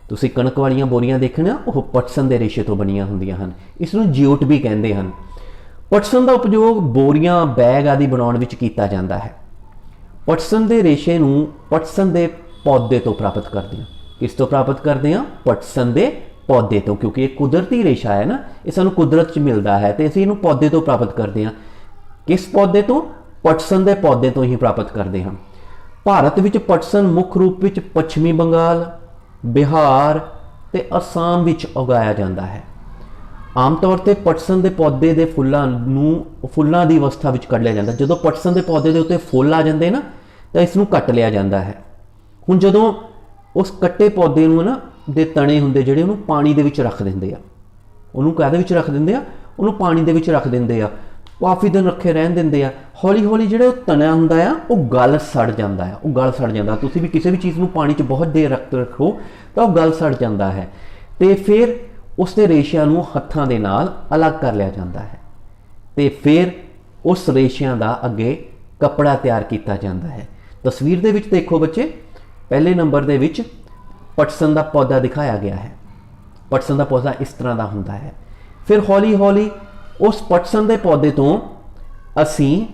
Speaker 1: ਤੁਸੀਂ ਕਣਕ ਵਾਲੀਆਂ ਬੋਰੀਆਂ ਦੇਖਣਾ, ਉਹ ਪਟਸਨ ਦੇ ਰੇਸ਼ੇ ਤੋਂ ਬਣੀਆਂ ਹੁੰਦੀਆਂ ਹਨ। ਇਸ ਨੂੰ ਜਿਊਟ ਵੀ ਕਹਿੰਦੇ ਹਨ। ਪਟਸਨ ਦਾ ਉਪਯੋਗ ਬੋਰੀਆਂ, ਬੈਗ ਆਦਿ ਬਣਾਉਣ ਵਿੱਚ ਕੀਤਾ ਜਾਂਦਾ ਹੈ। ਪਟਸਨ ਦੇ ਰੇਸ਼ੇ ਨੂੰ ਪਟਸਨ ਦੇ ਪੌਦੇ ਤੋਂ ਪ੍ਰਾਪਤ ਕਰਦੇ ਹਾਂ। ਕਿਸ ਤੋਂ ਪ੍ਰਾਪਤ ਕਰਦੇ ਹਾਂ? ਪਟਸਨ ਦੇ ਪੌਦੇ ਤੋਂ, ਕਿਉਂਕਿ ਇਹ ਕੁਦਰਤੀ ਰੇਸ਼ਾ ਹੈ ਨਾ, ਇਹ ਸਾਨੂੰ ਕੁਦਰਤ 'ਚ ਮਿਲਦਾ ਹੈ ਤੇ ਅਸੀਂ ਇਹਨੂੰ ਪੌਦੇ ਤੋਂ ਪ੍ਰਾਪਤ ਕਰਦੇ ਹਾਂ। ਕਿਸ ਪੌਦੇ ਤੋਂ? ਪਟਸਨ ਦੇ ਪੌਦੇ ਤੋਂ ਹੀ ਪ੍ਰਾਪਤ ਕਰਦੇ ਹਾਂ। ਭਾਰਤ ਵਿੱਚ ਪਟਸਨ ਮੁੱਖ ਰੂਪ ਵਿੱਚ ਪੱਛਮੀ ਬੰਗਾਲ, ਬਿਹਾਰ ਤੇ ਅਸਾਮ ਵਿੱਚ ਉਗਾਇਆ ਜਾਂਦਾ ਹੈ। ਆਮ ਤੌਰ ਤੇ ਪਟਸਨ ਦੇ ਪੌਦੇ ਦੇ ਫੁੱਲਾਂ ਦੀ ਅਵਸਥਾ ਵਿੱਚ ਕੱਢ ਲਿਆ ਜਾਂਦਾ। ਜਦੋਂ ਪਟਸਨ ਦੇ ਪੌਦੇ ਦੇ ਉੱਤੇ ਫੁੱਲ ਆ ਜਾਂਦੇ ਨਾ ਤਾਂ ਇਸ ਨੂੰ ਕੱਟ ਲਿਆ ਜਾਂਦਾ ਹੈ। ਹੁਣ ਜਦੋਂ ਉਸ ਕੱਟੇ ਪੌਦੇ ਨੂੰ ਨਾ ਦੇ ਤਣੇ ਹੁੰਦੇ ਜਿਹੜੇ, ਉਹਨੂੰ ਪਾਣੀ ਦੇ ਵਿੱਚ ਰੱਖ ਦਿੰਦੇ ਆ। ਉਹਨੂੰ ਕਾਹਦੇ ਵਿੱਚ ਰੱਖ ਦਿੰਦੇ ਆ? ਉਹਨੂੰ ਪਾਣੀ ਦੇ ਵਿੱਚ ਰੱਖ ਦਿੰਦੇ ਆ। ਕਾਫੀ ਦਿਨ ਰੱਖੇ ਰਹਿਣ ਦਿੰਦੇ ਆ। ਹੌਲੀ ਹੌਲੀ ਜਿਹੜਾ ਉਹ ਤਣਾ ਹੁੰਦਾ ਆ ਉਹ ਗਲ ਸੜ ਜਾਂਦਾ ਆ, ਉਹ ਗਲ ਸੜ ਜਾਂਦਾ। ਤੁਸੀਂ ਵੀ ਕਿਸੇ ਵੀ ਚੀਜ਼ ਨੂੰ ਪਾਣੀ 'ਚ ਬਹੁਤ ਦੇਰ ਰੱਖੋ ਤਾਂ ਉਹ ਗਲ ਸੜ ਜਾਂਦਾ ਹੈ ਤੇ ਫਿਰ ਉਸ ਦੇ ਰੇਸ਼ਿਆਂ ਨੂੰ ਹੱਥਾਂ ਦੇ ਨਾਲ ਅਲੱਗ ਕਰ ਲਿਆ ਜਾਂਦਾ ਹੈ ਤੇ ਫਿਰ ਉਸ ਰੇਸ਼ਿਆਂ ਦਾ ਅੱਗੇ ਕੱਪੜਾ ਤਿਆਰ ਕੀਤਾ ਜਾਂਦਾ ਹੈ। ਤਸਵੀਰ ਦੇ ਵਿੱਚ ਦੇਖੋ ਬੱਚੇ, ਪਹਿਲੇ ਨੰਬਰ ਦੇ ਵਿੱਚ ਪਟਸਨ ਦਾ ਪੌਦਾ ਦਿਖਾਇਆ ਗਿਆ ਹੈ। ਪਟਸਨ ਦਾ ਪੌਦਾ ਇਸ ਤਰ੍ਹਾਂ ਦਾ ਹੁੰਦਾ ਹੈ। ਫਿਰ ਹੌਲੀ ਹੌਲੀ ਉਸ ਪਟਸਨ ਦੇ ਪੌਦੇ ਤੋਂ ਅਸੀਂ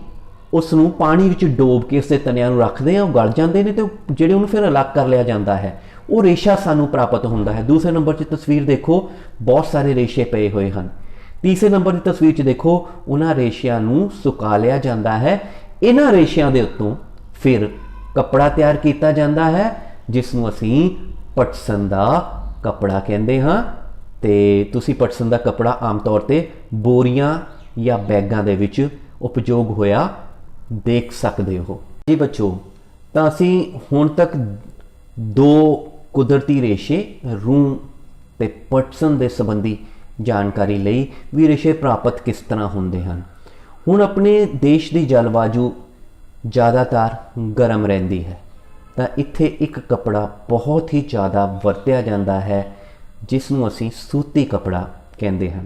Speaker 1: ਉਸ ਨੂੰ ਪਾਣੀ ਵਿੱਚ ਡੋਬ ਕੇ ਉਸ ਦੇ ਤਣਿਆਂ ਨੂੰ ਰੱਖਦੇ ਹਾਂ, ਉਹ ਗਲ ਜਾਂਦੇ ਨੇ ਤੇ ਜਿਹੜੇ ਉਹਨੂੰ ਫਿਰ ਅਲੱਗ ਕਰ ਲਿਆ ਜਾਂਦਾ ਹੈ, ਉਹ ਰੇਸ਼ਾ ਸਾਨੂੰ ਪ੍ਰਾਪਤ ਹੁੰਦਾ ਹੈ। ਦੂਸਰੇ ਨੰਬਰ 'ਚ ਤਸਵੀਰ ਦੇਖੋ, ਬਹੁਤ ਸਾਰੇ ਰੇਸ਼ੇ ਪਏ ਹੋਏ ਹਨ। ਤੀਸਰੇ ਨੰਬਰ ਦੀ ਤਸਵੀਰ 'ਚ ਦੇਖੋ, ਉਹਨਾਂ ਰੇਸ਼ਿਆਂ ਨੂੰ ਸੁਕਾ ਲਿਆ ਜਾਂਦਾ ਹੈ। ਇਹਨਾਂ ਰੇਸ਼ਿਆਂ ਦੇ ਉੱਤੋਂ ਫਿਰ ਕੱਪੜਾ ਤਿਆਰ ਕੀਤਾ ਜਾਂਦਾ ਹੈ ਜਿਸ ਨੂੰ ਅਸੀਂ ਪਟਸਨ ਦਾ ਕੱਪੜਾ ਕਹਿੰਦੇ ਹਾਂ। ਤੇ ਤੁਸੀਂ ਪਟਸਨ ਦਾ ਕੱਪੜਾ ਆਮ ਤੌਰ ਤੇ बोरियां या बैगां दे विच उपयोग होया देख सकते हो। जी बच्चों, तो असी हुण तक दो कुदरती रेशे रूं ते पटसन दे संबंधी जानकारी लई भी रेशे प्राप्त किस तरह होंदे हन। हुण अपने देश की जलवायु ज़्यादातर गर्म रहिंदी है, तो इत्थे एक कपड़ा बहुत ही ज़्यादा वरत्या जाता है जिसनूं असीं सूती कपड़ा कहते हैं।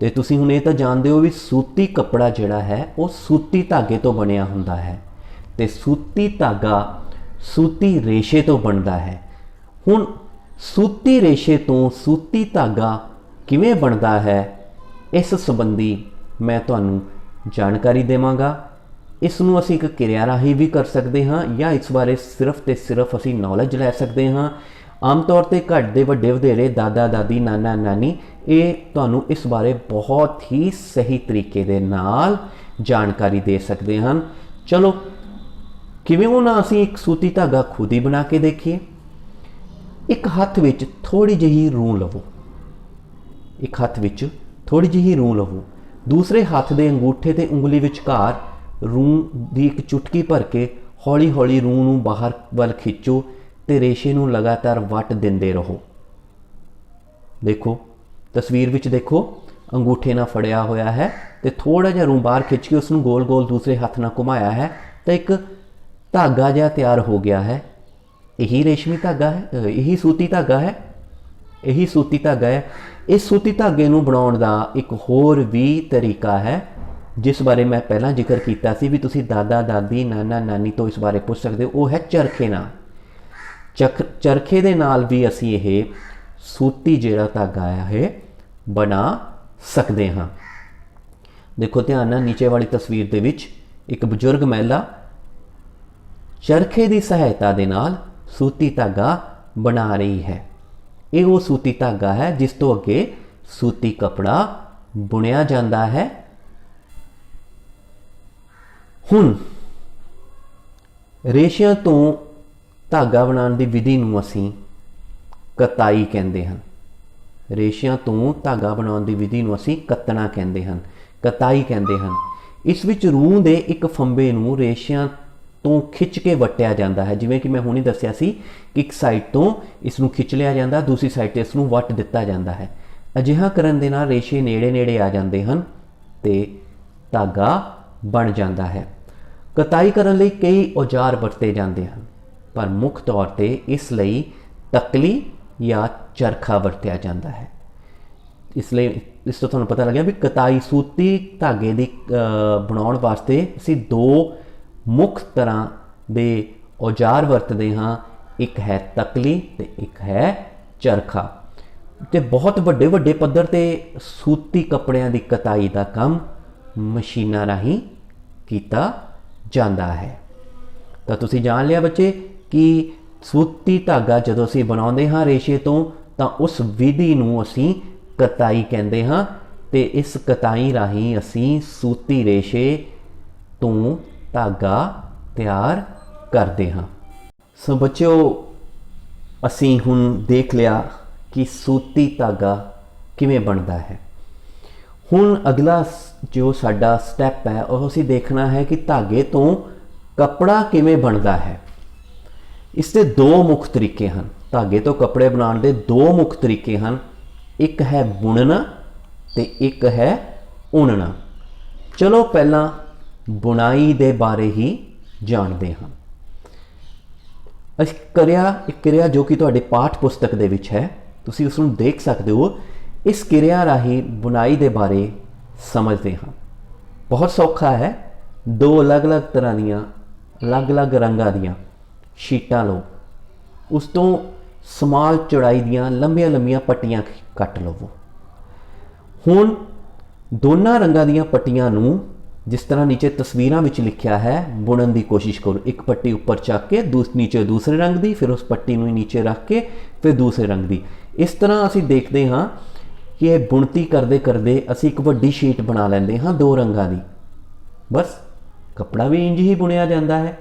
Speaker 1: तो तुसीं हुण ये तो जानते हो भी सूती कपड़ा जिहड़ा है वो सूती धागे तो बनिया हुंदा है, तो सूती धागा सूती रेशे तो बनता है। हुण सूती रेशे तो सूती धागा किवें बनता है, इस संबंधी मैं तुहानूं जानकारी देवांगा। इसनूं असीं एक किरिया राही भी कर सकते हाँ, या इस बारे सिर्फ तो सिर्फ असीं नॉलेज लै सकते हाँ। आम तौर पर घट दे वड्डे वधेरे दादा दादी नाना नानी ये तुहानूं इस बारे बहुत ही सही तरीके दे नाल जानकारी दे सकते हैं। चलो किवें होना, असीं एक सूती धागा खुद ही बना के देखिए। एक हत्थ विच थोड़ी जी रूं लवो, एक हत्थ विच थोड़ी जी रूं लवो, दूसरे हत्थ दे अंगूठे ते उंगली विचकार रूं दी एक चुटकी भर के हौली हौली रूं नूं बाहर वल खिंचो ते रेशे नूं लगातार वट दिंदे रहो। देखो तस्वीर विच देखो, अंगूठे नाल फड़िया होया है ते थोड़ा जिहा रूं बाहर खिंच के उसनूं गोल गोल दूसरे हत्थ नाल घुमाया है तो एक धागा जिहा तैयार हो गया है। यही रेशमी धागा है, यही सूती धागा है, यही सूती धागा है। इस सूती धागे नूं बनाउण दा एक होर भी तरीका है जिस बारे मैं पहला जिक्र किया सी भी तुसी दादा दादी नाना नानी तो इस बारे पूछ सकते हो, वो है चरखे नाल। चरखे दे नाल भी असी ये सूती जिहड़ा धागा है बना सकते हाँ। देखो ध्यान नाल नीचे वाली तस्वीर दे विच एक बजुर्ग महिला चरखे की सहायता दे नाल सूती धागा बना रही है। ये वो सूती धागा है जिस तो अगे सूती कपड़ा बुनिया जाता है। हुण रेशिਆਂ तो धागा बनाने की विधि नूं असीं कताई कहते हैं। रेशिਆਂ तो धागा बनाने की विधि नूं असीं कतना कहते हैं, कताई कहते हैं। इस विच रूं दे एक फंबे नूं रेशिਆਂ तो खिंच के वटिया जाता है। जिवें कि मैं हुणे दस्सिया सी कि एक साइड तो इसनूं खिंच लिया जाता, दूसरी साइड ते इसनूं वट दिता जाता है। अजिहा करन दे नाल रेशे नेड़े नेड़े आ जाते हैं ते धागा बन जाता है। कताई करन लई कई औजार वरते जाते हैं, पर मुख्य तौर पर इसलिए तकली या चरखा वरत्या जाता है। इसलिए इस तो तुहानूं पता लग्या भी कताई सूती धागे की बनाउण वास्ते असीं दो मुख्य तरह के औजार वरतते हाँ, एक है तकली ते एक है चरखा। ते बहुत वड्डे वड्डे पद्धर ते सूती कपड़िਆਂ की कताई का काम मशीनां राहीं कीता जाता है। तो तुसीं जान लिया बच्चे कि सूती धागा जदों असीं बनाउंदे हाँ रेशे तो उस विधि नूं असीं कताई कहते हाँ, ते इस कताई राहीं असीं सूती रेशे तो धागा तैयार करते हाँ। सो बच्चों असीं हुण देख लिया कि सूती धागा किवें बनता है। हुण अगला जो साडा स्टैप है वो असीं देखना है कि धागे तो कपड़ा किवें बनता है। इसके दो मुख्य तरीके हैं। धागे तो कपड़े बनाने के दो मुख्य तरीके हैं, एक है बुनना ते एक है उणना। चलो पहला बुनाई दे बारे ही जानते हैं। एक क्रिया जो कि तुहाडे पाठ पुस्तक दे विच है, तुसीं उसनूं देख सकते हो। इस क्रिया राही बुनाई दे बारे समझते हैं। बहुत सौखा है। दो अलग अलग तरह दियाँ अलग अलग रंगां दियाँ शीटां लो, उस तो समाल चौड़ाई दियाँ लंबियां लंबियां पट्टियां कट लवो। हुण दोनों रंगां दियां पट्टियां नूं जिस तरह नीचे तस्वीरां विच लिखिया है बुनन की कोशिश करो। एक पट्टी ऊपर चक के नीचे दूसरे रंग की, फिर उस पट्टी नूं नीचे रख के फिर दूसरे रंग की। इस तरह असीं देखते हाँ कि यह बुणती करते करते असीं एक वड्डी शीट बना लैंदे हाँ दो रंगां की। बस कपड़ा भी इंज ही बुनिया जाता है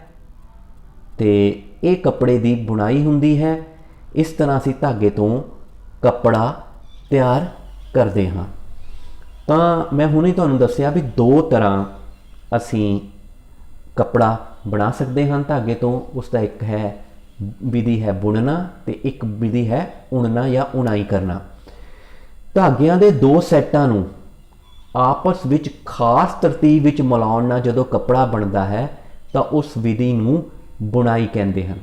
Speaker 1: तो ये कपड़े की बुनाई हुंदी है। इस तरह असीं धागे तो कपड़ा तैयार करते हाँ। ਤਾਂ ਮੈਂ ਹੁਣੇ ਤੁਹਾਨੂੰ ਦੱਸਿਆ ਵੀ ਦੋ ਤਰ੍ਹਾਂ ਅਸੀਂ ਕੱਪੜਾ ਬਣਾ ਸਕਦੇ ਹਾਂ ਧਾਗੇ ਤੋਂ। ਉਸ ਦਾ ਇੱਕ ਹੈ ਵਿਧੀ ਹੈ ਬੁਣਨਾ ਤੇ ਇੱਕ ਵਿਧੀ ਹੈ ਉਣਨਾ ਜਾਂ ਉਣਾਈ ਕਰਨਾ। ਧਾਗਿਆਂ ਦੇ ਦੋ ਸੈੱਟਾਂ ਨੂੰ ਆਪਸ ਵਿੱਚ ਖਾਸ ਤਰਤੀਬ ਵਿੱਚ ਮਿਲਾਉਣ ਨਾਲ ਜਦੋਂ ਕੱਪੜਾ ਬਣਦਾ ਹੈ ਤਾਂ ਉਸ ਵਿਧੀ ਨੂੰ ਬੁਣਾਈ ਕਹਿੰਦੇ ਹਨ।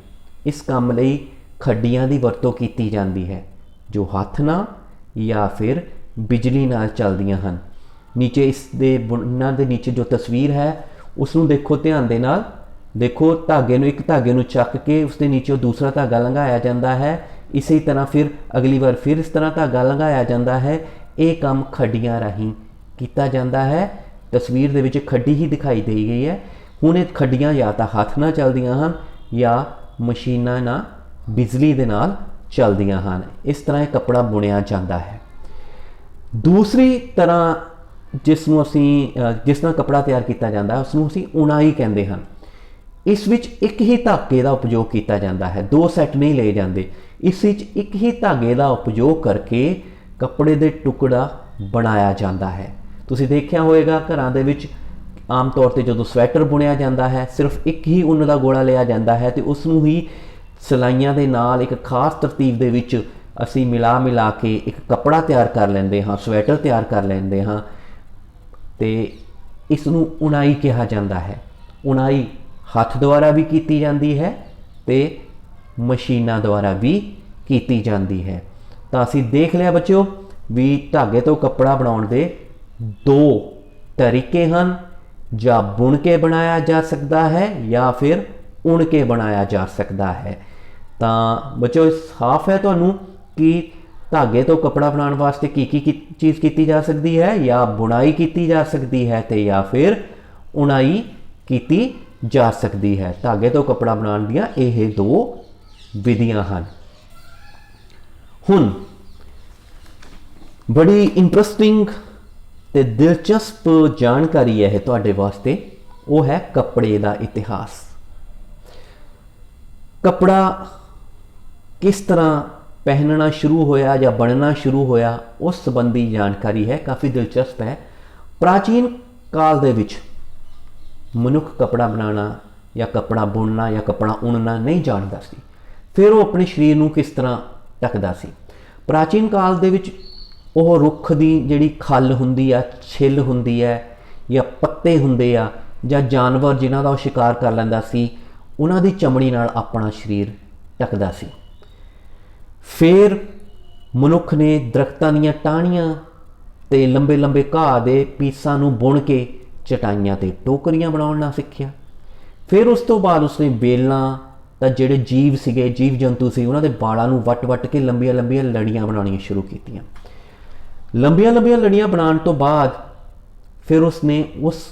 Speaker 1: ਇਸ ਕੰਮ ਲਈ ਖੱਡੀਆਂ ਦੀ ਵਰਤੋਂ ਕੀਤੀ ਜਾਂਦੀ ਹੈ ਜੋ ਹੱਥ ਨਾਲ ਜਾਂ ਫਿਰ ਬਿਜਲੀ ਨਾਲ ਚੱਲਦੀਆਂ ਹਨ। ਨੀਚੇ ਇਸ ਦੇ ਬੁਣਨਾ ਦੇ ਨੀਚੇ ਜੋ ਤਸਵੀਰ ਹੈ ਉਸ ਨੂੰ ਦੇਖੋ ਧਿਆਨ ਦੇ ਨਾਲ। ਦੇਖੋ ਧਾਗੇ ਨੂੰ, ਇੱਕ ਧਾਗੇ ਨੂੰ ਚੱਕ ਕੇ ਉਸ ਦੇ ਨੀਚੇ ਦੂਸਰਾ ਧਾਗਾ ਲੰਘਾਇਆ ਜਾਂਦਾ ਹੈ। ਇਸੇ ਤਰ੍ਹਾਂ ਫਿਰ ਅਗਲੀ ਵਾਰ ਫਿਰ ਇਸ ਤਰ੍ਹਾਂ ਧਾਗਾ ਲੰਘਾਇਆ ਜਾਂਦਾ ਹੈ। ਇਹ ਕੰਮ ਖੱਡੀਆਂ ਰਾਹੀਂ ਕੀਤਾ ਜਾਂਦਾ ਹੈ। ਤਸਵੀਰ ਦੇ ਵਿੱਚ ਖੱਡੀ ਹੀ ਦਿਖਾਈ ਦੇ ਗਈ ਹੈ। ਹੁਣ ਇਹ ਖੱਡੀਆਂ ਜਾਂ ਤਾਂ ਹੱਥ ਨਾਲ ਚੱਲਦੀਆਂ ਹਨ ਜਾਂ ਮਸ਼ੀਨਾਂ ਨਾਲ, ਬਿਜਲੀ ਦੇ ਨਾਲ ਚੱਲਦੀਆਂ ਹਨ। ਇਸ ਤਰ੍ਹਾਂ ਇਹ ਕੱਪੜਾ ਬੁਣਿਆ ਜਾਂਦਾ ਹੈ। ਦੂਸਰੀ ਤਰ੍ਹਾਂ ਜਿਸ ਨਾਲ ਕੱਪੜਾ ਤਿਆਰ ਕੀਤਾ ਜਾਂਦਾ ਉਸ ਨੂੰ ਅਸੀਂ ਉਣਾਈ ਕਹਿੰਦੇ ਹਨ। ਇਸ ਵਿੱਚ ਇੱਕ ਹੀ ਧਾਗੇ ਦਾ ਉਪਯੋਗ ਕੀਤਾ ਜਾਂਦਾ ਹੈ, ਦੋ ਸੈੱਟ ਨਹੀਂ ਲਏ ਜਾਂਦੇ। ਇਸ ਵਿੱਚ ਇੱਕ ਹੀ ਧਾਗੇ ਦਾ ਉਪਯੋਗ ਕਰਕੇ ਕੱਪੜੇ ਦੇ ਟੁਕੜਾ ਬਣਾਇਆ ਜਾਂਦਾ ਹੈ। ਤੁਸੀਂ ਦੇਖਿਆ ਹੋਵੇਗਾ ਘਰਾਂ ਦੇ ਵਿੱਚ ਆਮ ਤੌਰ ਤੇ ਜਦੋਂ ਸਵੈਟਰ ਬੁਣਿਆ ਜਾਂਦਾ ਹੈ ਸਿਰਫ ਇੱਕ ਹੀ ਉੱਨ ਦਾ ਗੋਲਾ ਲਿਆ ਜਾਂਦਾ ਹੈ ਤੇ ਉਸ ਨੂੰ ਹੀ ਸਿਲਾਈਆਂ ਦੇ ਨਾਲ ਇੱਕ ਖਾਸ ਤਰਤੀਬ ਦੇ ਵਿੱਚ ਅਸੀਂ ਮਿਲਾ ਕੇ ਇੱਕ ਕੱਪੜਾ ਤਿਆਰ ਕਰ ਲੈਂਦੇ ਹਾਂ, ਸਵੈਟਰ ਤਿਆਰ ਕਰ ਲੈਂਦੇ ਹਾਂ ਤੇ ਇਸ ਨੂੰ ਉਣਾਈ ਕਿਹਾ ਜਾਂਦਾ ਹੈ। ਉਣਾਈ ਹੱਥ ਦੁਆਰਾ ਵੀ ਕੀਤੀ ਜਾਂਦੀ ਹੈ ਤੇ ਮਸ਼ੀਨਾਂ ਦੁਆਰਾ ਵੀ ਕੀਤੀ ਜਾਂਦੀ ਹੈ। ਤਾਂ ਅਸੀਂ ਦੇਖ ਲਿਆ ਬੱਚਿਓ ਵੀ ਧਾਗੇ ਤੋਂ ਕੱਪੜਾ ਬਣਾਉਣ ਦੇ ਦੋ ਤਰੀਕੇ ਹਨ, ਜਾਂ ਬੁਣ ਕੇ ਬਣਾਇਆ ਜਾ ਸਕਦਾ ਹੈ ਜਾਂ ਫਿਰ ਉਣ ਕੇ ਬਣਾਇਆ ਜਾ ਸਕਦਾ ਹੈ। ਤਾਂ ਬੱਚਿਓ ਸਾਫ਼ ਹੈ ਤੁਹਾਨੂੰ ਕਿ ਧਾਗੇ ਤੋਂ ਕੱਪੜਾ ਬਣਾਉਣ ਵਾਸਤੇ ਕੀ ਚੀਜ਼ ਕੀਤੀ ਜਾ ਸਕਦੀ ਹੈ, ਜਾਂ ਬੁਣਾਈ ਕੀਤੀ ਜਾ ਸਕਦੀ ਹੈ ਤੇ ਜਾਂ ਫਿਰ ਉਣਾਈ ਕੀਤੀ ਜਾ ਸਕਦੀ ਹੈ। ਧਾਗੇ ਤੋਂ ਕੱਪੜਾ ਬਣਾਉਣ ਦੀਆਂ ਇਹ ਦੋ ਵਿਧੀਆਂ ਹਨ। ਹੁਣ ਬੜੀ ਇੰਟਰਸਟਿੰਗ ਤੇ ਦਿਲਚਸਪ ਜਾਣਕਾਰੀ ਹੈ ਤੁਹਾਡੇ ਵਾਸਤੇ, ਉਹ ਹੈ ਕੱਪੜੇ ਦਾ ਇਤਿਹਾਸ। ਕੱਪੜਾ ਕਿਸ ਤਰ੍ਹਾਂ ਪਹਿਨਣਾ ਸ਼ੁਰੂ ਹੋਇਆ ਜਾਂ ਬਣਨਾ ਸ਼ੁਰੂ ਹੋਇਆ ਉਸ ਸੰਬੰਧੀ ਜਾਣਕਾਰੀ ਹੈ, ਕਾਫੀ ਦਿਲਚਸਪ ਹੈ। ਪ੍ਰਾਚੀਨ ਕਾਲ ਦੇ ਵਿੱਚ ਮਨੁੱਖ ਕੱਪੜਾ ਬਣਾਉਣਾ ਜਾਂ ਕੱਪੜਾ ਬੁਣਨਾ ਜਾਂ ਕੱਪੜਾ ਉਣਨਾ ਨਹੀਂ ਜਾਣਦਾ ਸੀ। ਫਿਰ ਉਹ ਆਪਣੇ ਸਰੀਰ ਨੂੰ ਕਿਸ ਤਰ੍ਹਾਂ ਢੱਕਦਾ ਸੀ। ਪ੍ਰਾਚੀਨ ਕਾਲ ਦੇ ਵਿੱਚ ਉਹ ਰੁੱਖ ਦੀ ਜਿਹੜੀ ਖੱਲ ਹੁੰਦੀ ਆ, ਛਿੱਲ ਹੁੰਦੀ ਹੈ ਜਾਂ ਪੱਤੇ ਹੁੰਦੇ ਆ, ਜਾਂ ਜਾਨਵਰ ਜਿਨ੍ਹਾਂ ਦਾ ਉਹ ਸ਼ਿਕਾਰ ਕਰ ਲੈਂਦਾ ਸੀ, ਉਹਨਾਂ ਦੀ ਚਮੜੀ ਨਾਲ ਆਪਣਾ ਸਰੀਰ ਢੱਕਦਾ ਸੀ। ਫਿਰ ਮਨੁੱਖ ਨੇ ਦਰਖਤਾਂ ਦੀਆਂ ਟਾਹਣੀਆਂ ਤੇ ਲੰਬੇ ਲੰਬੇ ਘਾਹ ਦੇ ਪੀਸਾਂ ਨੂੰ ਬੁਣ ਕੇ ਚਟਾਈਆਂ ਤੇ ਟੋਕਰੀਆਂ ਬਣਾਉਣਾ ਸਿੱਖਿਆ। ਫਿਰ ਉਸ ਤੋਂ ਬਾਅਦ ਉਸਨੇ ਬੇਲਾਂ ਤਾਂ ਜਿਹੜੇ ਜੀਵ ਸੀਗੇ, ਜੀਵ ਜੰਤੂ ਸੀ, ਉਹਨਾਂ ਦੇ ਵਾਲਾਂ ਨੂੰ ਵੱਟ ਕੇ ਲੰਬੀਆਂ ਲੰਬੀਆਂ ਲੜੀਆਂ ਬਣਾਉਣੀਆਂ ਸ਼ੁਰੂ ਕੀਤੀਆਂ। ਲੰਬੀਆਂ ਲੰਬੀਆਂ ਲੜੀਆਂ ਬਣਾਉਣ ਤੋਂ ਬਾਅਦ ਫਿਰ ਉਸਨੇ ਉਸ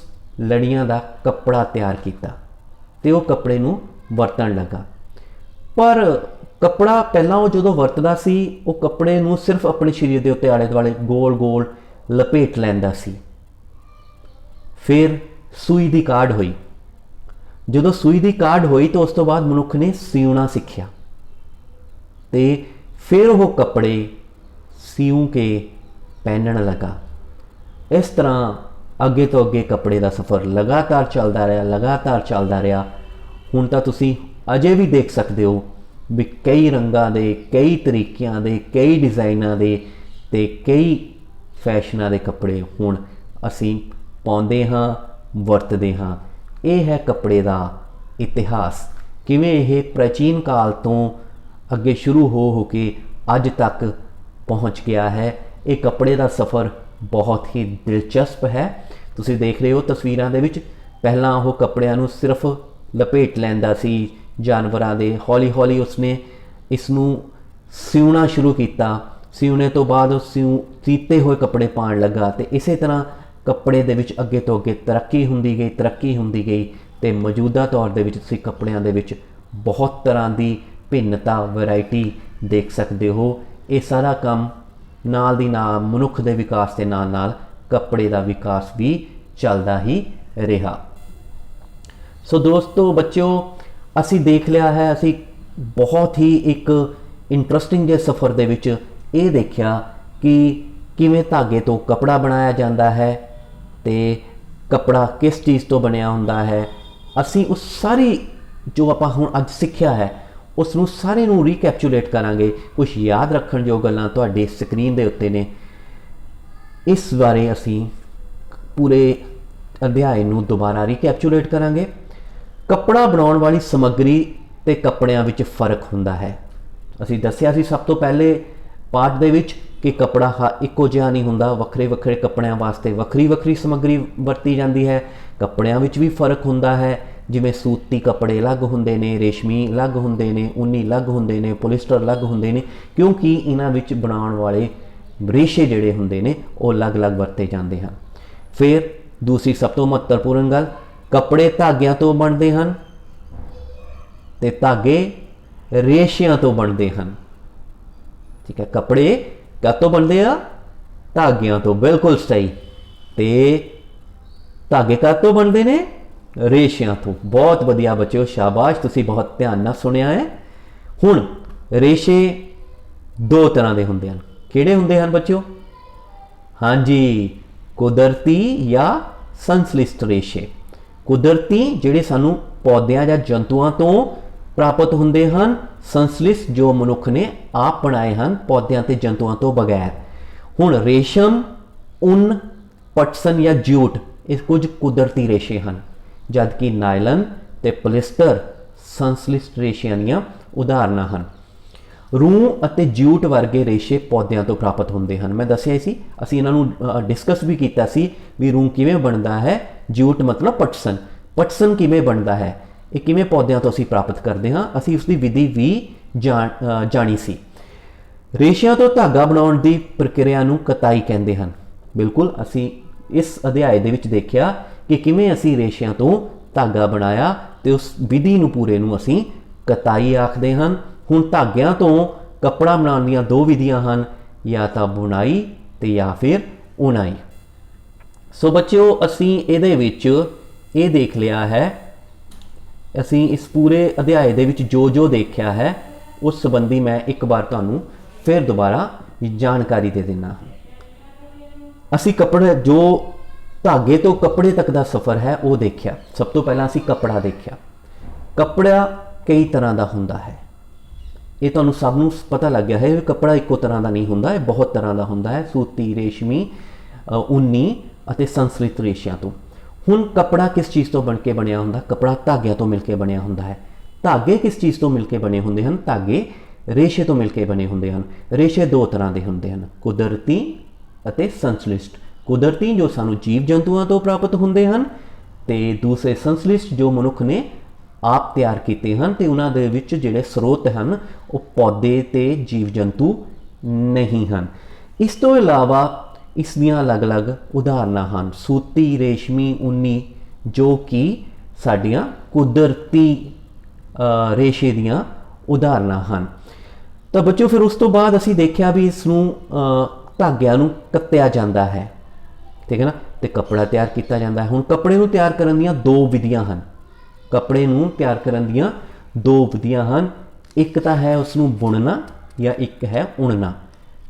Speaker 1: ਲੜੀਆਂ ਦਾ ਕੱਪੜਾ ਤਿਆਰ ਕੀਤਾ ਤੇ ਉਹ ਕੱਪੜੇ ਨੂੰ ਵਰਤਣ ਲੱਗਾ। ਪਰ ਕੱਪੜਾ ਪਹਿਲਾਂ ਉਹ ਜਦੋਂ ਵਰਤਦਾ ਸੀ ਉਹ ਕੱਪੜੇ ਨੂੰ ਸਿਰਫ ਆਪਣੇ ਸਰੀਰ ਦੇ ਉੱਤੇ ਆਲੇ ਦੁਆਲੇ ਗੋਲ ਗੋਲ ਲਪੇਟ ਲੈਂਦਾ ਸੀ। ਫਿਰ ਸੂਈ ਦੀ ਕਾਢ ਹੋਈ। ਜਦੋਂ ਸੂਈ ਦੀ ਕਾਢ ਹੋਈ ਤਾਂ ਉਸ ਤੋਂ ਬਾਅਦ ਮਨੁੱਖ ਨੇ ਸਿਉਣਾ ਸਿੱਖਿਆ ਤੇ ਫਿਰ ਉਹ ਕੱਪੜੇ ਸਿਉਂ ਕੇ ਪਹਿਨਣ ਲੱਗਾ। ਇਸ ਤਰ੍ਹਾਂ ਅੱਗੇ ਤੋਂ ਅੱਗੇ ਕੱਪੜੇ ਦਾ ਸਫ਼ਰ ਲਗਾਤਾਰ ਚੱਲਦਾ ਰਿਹਾ। ਹੁਣ ਤਾਂ ਤੁਸੀਂ ਅਜੇ ਵੀ ਦੇਖ ਸਕਦੇ ਹੋ ਵੀ ਕਈ ਰੰਗਾਂ ਦੇ, ਕਈ ਤਰੀਕਿਆਂ ਦੇ, ਕਈ ਡਿਜ਼ਾਈਨਾਂ ਦੇ ਤੇ ਕਈ ਫੈਸ਼ਨਾਂ ਦੇ ਕੱਪੜੇ ਹੁਣ ਅਸੀਂ ਪਾਉਂਦੇ ਹਾਂ, ਵਰਤਦੇ ਹਾਂ। ਇਹ ਹੈ ਕੱਪੜੇ ਦਾ ਇਤਿਹਾਸ, ਕਿਵੇਂ ਇਹ ਪ੍ਰਾਚੀਨ ਕਾਲ ਤੋਂ ਅੱਗੇ ਸ਼ੁਰੂ ਹੋ ਕੇ ਅੱਜ ਤੱਕ ਪਹੁੰਚ ਗਿਆ ਹੈ। ਇਹ ਕੱਪੜੇ ਦਾ ਸਫ਼ਰ ਬਹੁਤ ਹੀ ਦਿਲਚਸਪ ਹੈ। ਤੁਸੀਂ ਦੇਖ ਰਹੇ ਹੋ ਤਸਵੀਰਾਂ ਦੇ ਵਿੱਚ, ਪਹਿਲਾਂ ਉਹ ਕੱਪੜਿਆਂ ਨੂੰ ਸਿਰਫ ਲਪੇਟ ਲੈਂਦਾ ਸੀ ਜਾਨਵਰਾਂ ਦੇ। ਹੌਲੀ ਹੌਲੀ ਉਸਨੇ ਇਸ ਨੂੰ ਸਿਉਣਾ ਸ਼ੁਰੂ ਕੀਤਾ। ਸਿਉਣੇ ਤੋਂ ਬਾਅਦ ਉਹ ਸੀਤੇ ਹੋਏ ਕੱਪੜੇ ਪਾਉਣ ਲੱਗਾ ਤੇ ਇਸੇ ਤਰ੍ਹਾਂ ਕੱਪੜੇ ਦੇ ਵਿੱਚ ਅੱਗੇ ਤੋਂ ਅੱਗੇ ਤਰੱਕੀ ਹੁੰਦੀ ਗਈ ਤੇ ਮੌਜੂਦਾ ਤੌਰ ਦੇ ਵਿੱਚ ਤੁਸੀਂ ਕੱਪੜਿਆਂ ਦੇ ਵਿੱਚ ਬਹੁਤ ਤਰ੍ਹਾਂ ਦੀ ਭਿੰਨਤਾ, ਵੈਰਾਈਟੀ ਦੇਖ ਸਕਦੇ ਹੋ। ਇਹ ਸਾਰਾ ਕੰਮ ਨਾਲ ਦੀ ਨਾਲ ਮਨੁੱਖ ਦੇ ਵਿਕਾਸ ਦੇ ਨਾਲ ਨਾਲ ਕੱਪੜੇ ਦਾ ਵਿਕਾਸ ਵੀ ਚੱਲਦਾ ਹੀ ਰਿਹਾ। ਸੋ ਦੋਸਤੋ, ਬੱਚਿਓ, ਅਸੀਂ ਦੇਖ ਲਿਆ ਹੈ, ਅਸੀਂ ਬਹੁਤ ਹੀ ਇੱਕ ਇੰਟਰਸਟਿੰਗ ਜਿਹੇ ਸਫ਼ਰ ਦੇ ਵਿੱਚ ਇਹ ਦੇਖਿਆ ਕਿ किवें धागे तो कपड़ा बनाया जाता है ते कपड़ा किस चीज़ तो बनिया हुंदा है। असी उस सारी जो आपां हुण अज सिੱਖਿਆ है उसनूं सारे नूं रीकैप्चुलेट करांगे। कुछ याद रखण जो गल्लां तुहाडी स्क्रीन दे उत्ते ने, इस बारे असी पूरे अध्याय नूं दोबारा रीकैप्चुलेट करांगे। कपड़ा बनाउण वाली समग्री ते कपड़िਆਂ विच फर्क हुंदा है। असी दस्सिया सी सब तो पहले पार्ट दे विच कि कपड़ा इक्को जिहा नहीं हुंदा, वक्रे वक्रे कपड़िਆਂ वास्ते वक्री वक्री समग्री वरती जाती है। कपड़िਆਂ विच भी फर्क हुंदा है, जिवें सूती कपड़े अलग हुंदे ने, रेशमी अलग हुंदे ने, ऊनी अलग हुंदे ने, पोलिस्टर अलग हुंदे ने, क्योंकि इन्हां विच बनाउण वाले रेशे जिहड़े हुंदे ने वो अलग अलग वरते जाते हैं। फिर दूसरी सब तो महत्वपूर्ण गल, कपड़े धागिਆਂ तो बनते हैं ते धागे रेशिਆਂ तो बनते हैं। ठीक है, कपड़े कातों बनते आ? धागिਆਂ तो, बिल्कुल सही। ते धागे कातों बनते ने? रेशिਆਂ तो। बहुत वधिया बच्चों, शाबाश, तुसी बहुत ध्यान नाल सुनिया है। हुण रेशे दो तरह के हुंदे हन। किहड़े हुंदे हन बच्चों? हाँ जी, कुदरती या संश्लिष्ट रेशे। कुदरती जिहड़े सानू पौधों या जंतुओं तो प्राप्त हुंदे हन, संश्लिष्ट जो मनुख ने आप बनाए हैं पौधों ते जंतुओं तो बगैर। हुण रेशम, उन, पटसन या जूट ये कुछ कुदरती रेशे हैं, जबकि नायलन ते पोलिस्टर संश्लिष्ट रेशिਆਂ ਦੀਆਂ उदाहरण हैं। रूह ਅਤੇ जूट वर्गे रेशे पौधों तो प्राप्त होंगे हैं। मैं दसिया सी, असी इन्हों डिस्कस भी किया सी भी रूह किवें बनता है, जूट मतलब पटसन, पटसन किवें बनता है, ये किवें पौधों तो असी प्राप्त करते हैं, असी उसकी विधि भी जानी सी। रेशिਆਂ तो धागा बनाउण दी प्रक्रिया नूं कताई कहते हैं। बिल्कुल, असी इस अध्याय दे विच देखिया कि किवें असी रेशिਆਂ तो धागा बनाया ते उस विधि नूं पूरे नूं असी कताई आखदे हैं। हुण धागिਆਂ तो कपड़ा बनाउण दीयां दो विधियां हैं, या तो बुनाई ते या फिर उनाई। सो बच्चों, असी इहदे विच ये देख लिया है, असी इस पूरे अध्याय दे विच जो जो देखा है उस संबंधी मैं एक बार तुहानूं फिर दोबारा जानकारी दे देना। असी कपड़े जो धागे तो कपड़े तक का सफ़र है वो देखा। सब तो पहला असी कपड़ा देखा। कपड़ा कई तरह का हुंदा है, ये तुहानूं सब नूं पता लग गया है कि कपड़ा इक्को तरह का नहीं हुंदा, ये बहुत तरह का हुंदा है, सूती, रेशमी, ऊनी अते संश्लिष्ट रेशिਆਂ तो। हुण कपड़ा किस चीज़ तो बन के बनिया हुंदा? कपड़ा धागिਆਂ तो मिल के बनिया हुंदा है। धागे किस चीज़ तो मिल के बने हुंदे हैं? धागे रेशे तो मिल के बने हुंदे हैं। रेशे दो तरह के हुंदे हैं, कुदरती अते संश्लिष्ट। कुदरती जो सानू जीव जंतुओं तो प्राप्त हुंदे हैं, ते दूसरे संश्लिष्ट जो मनुख ने आप तैयार किए हैं, ते उन्हां दे विच जिहड़े स्रोत हैं वो पौधे ते जीव जंतु नहीं हैं। इस तो इलावा इस दियां अलग अलग उदाहरणां हैं, सूती, रेशमी, ऊनी, जो कि साडियां कुदरती रेशे दियां उदाहरणां हैं। तो बच्चों फिर उस तो बाद असी देखा भी इसनूं धागिਆਂ नूं कत्तिया जाता है, ठीक है ना, तो कपड़ा तैयार किया जाता है। हुण कपड़े नूं तैयार करन दीयां दो विधियां हैं। कपड़े नूं तैयार करन दीयां दो विधियां हैं, एक तो है उसनूं बुनना या एक है उणना।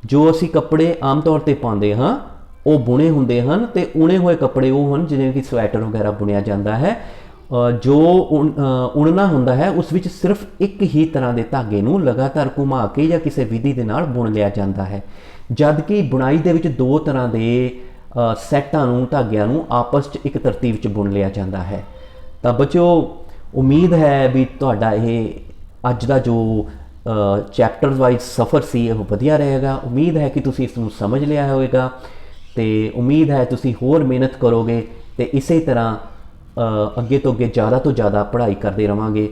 Speaker 1: जो असी कपड़े आम तौर पर पाते हाँ वो बुने हुंदे हैं, तो उणे हुए कपड़े वो हैं जिवें कि स्वेटर वगैरह बुनिया जाता है। जो उणना हुंदा है उस विच सिर्फ एक ही तरह के धागे नूं लगातार घुमा के या किसी विधि दे नाल बुन लिया जाता है, जबकि बुनाई दे विच दो तरह के सैटां नूं धागिਆਂ नूं आपस च एक तरतीब च बुन लिया जाता है। तो बच्चों, उम्मीद है भी तुहाडा ये अज दा जो चैप्टर वाइज सफ़र सी वो वधिया रहेगा। उम्मीद है कि तुसीं इसनूं समझ लिया होगा, तो उम्मीद है तुसीं होर मेहनत करोगे, तो इस तरह अगे तो अगे ज़्यादा तो ज़्यादा पढ़ाई करते रहांगे,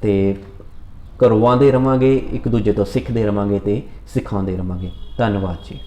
Speaker 1: तो करवाते रहांगे, एक दूजे तो सीखते रहांगे, तो सिखाते रहांगे। धन्यवाद जी।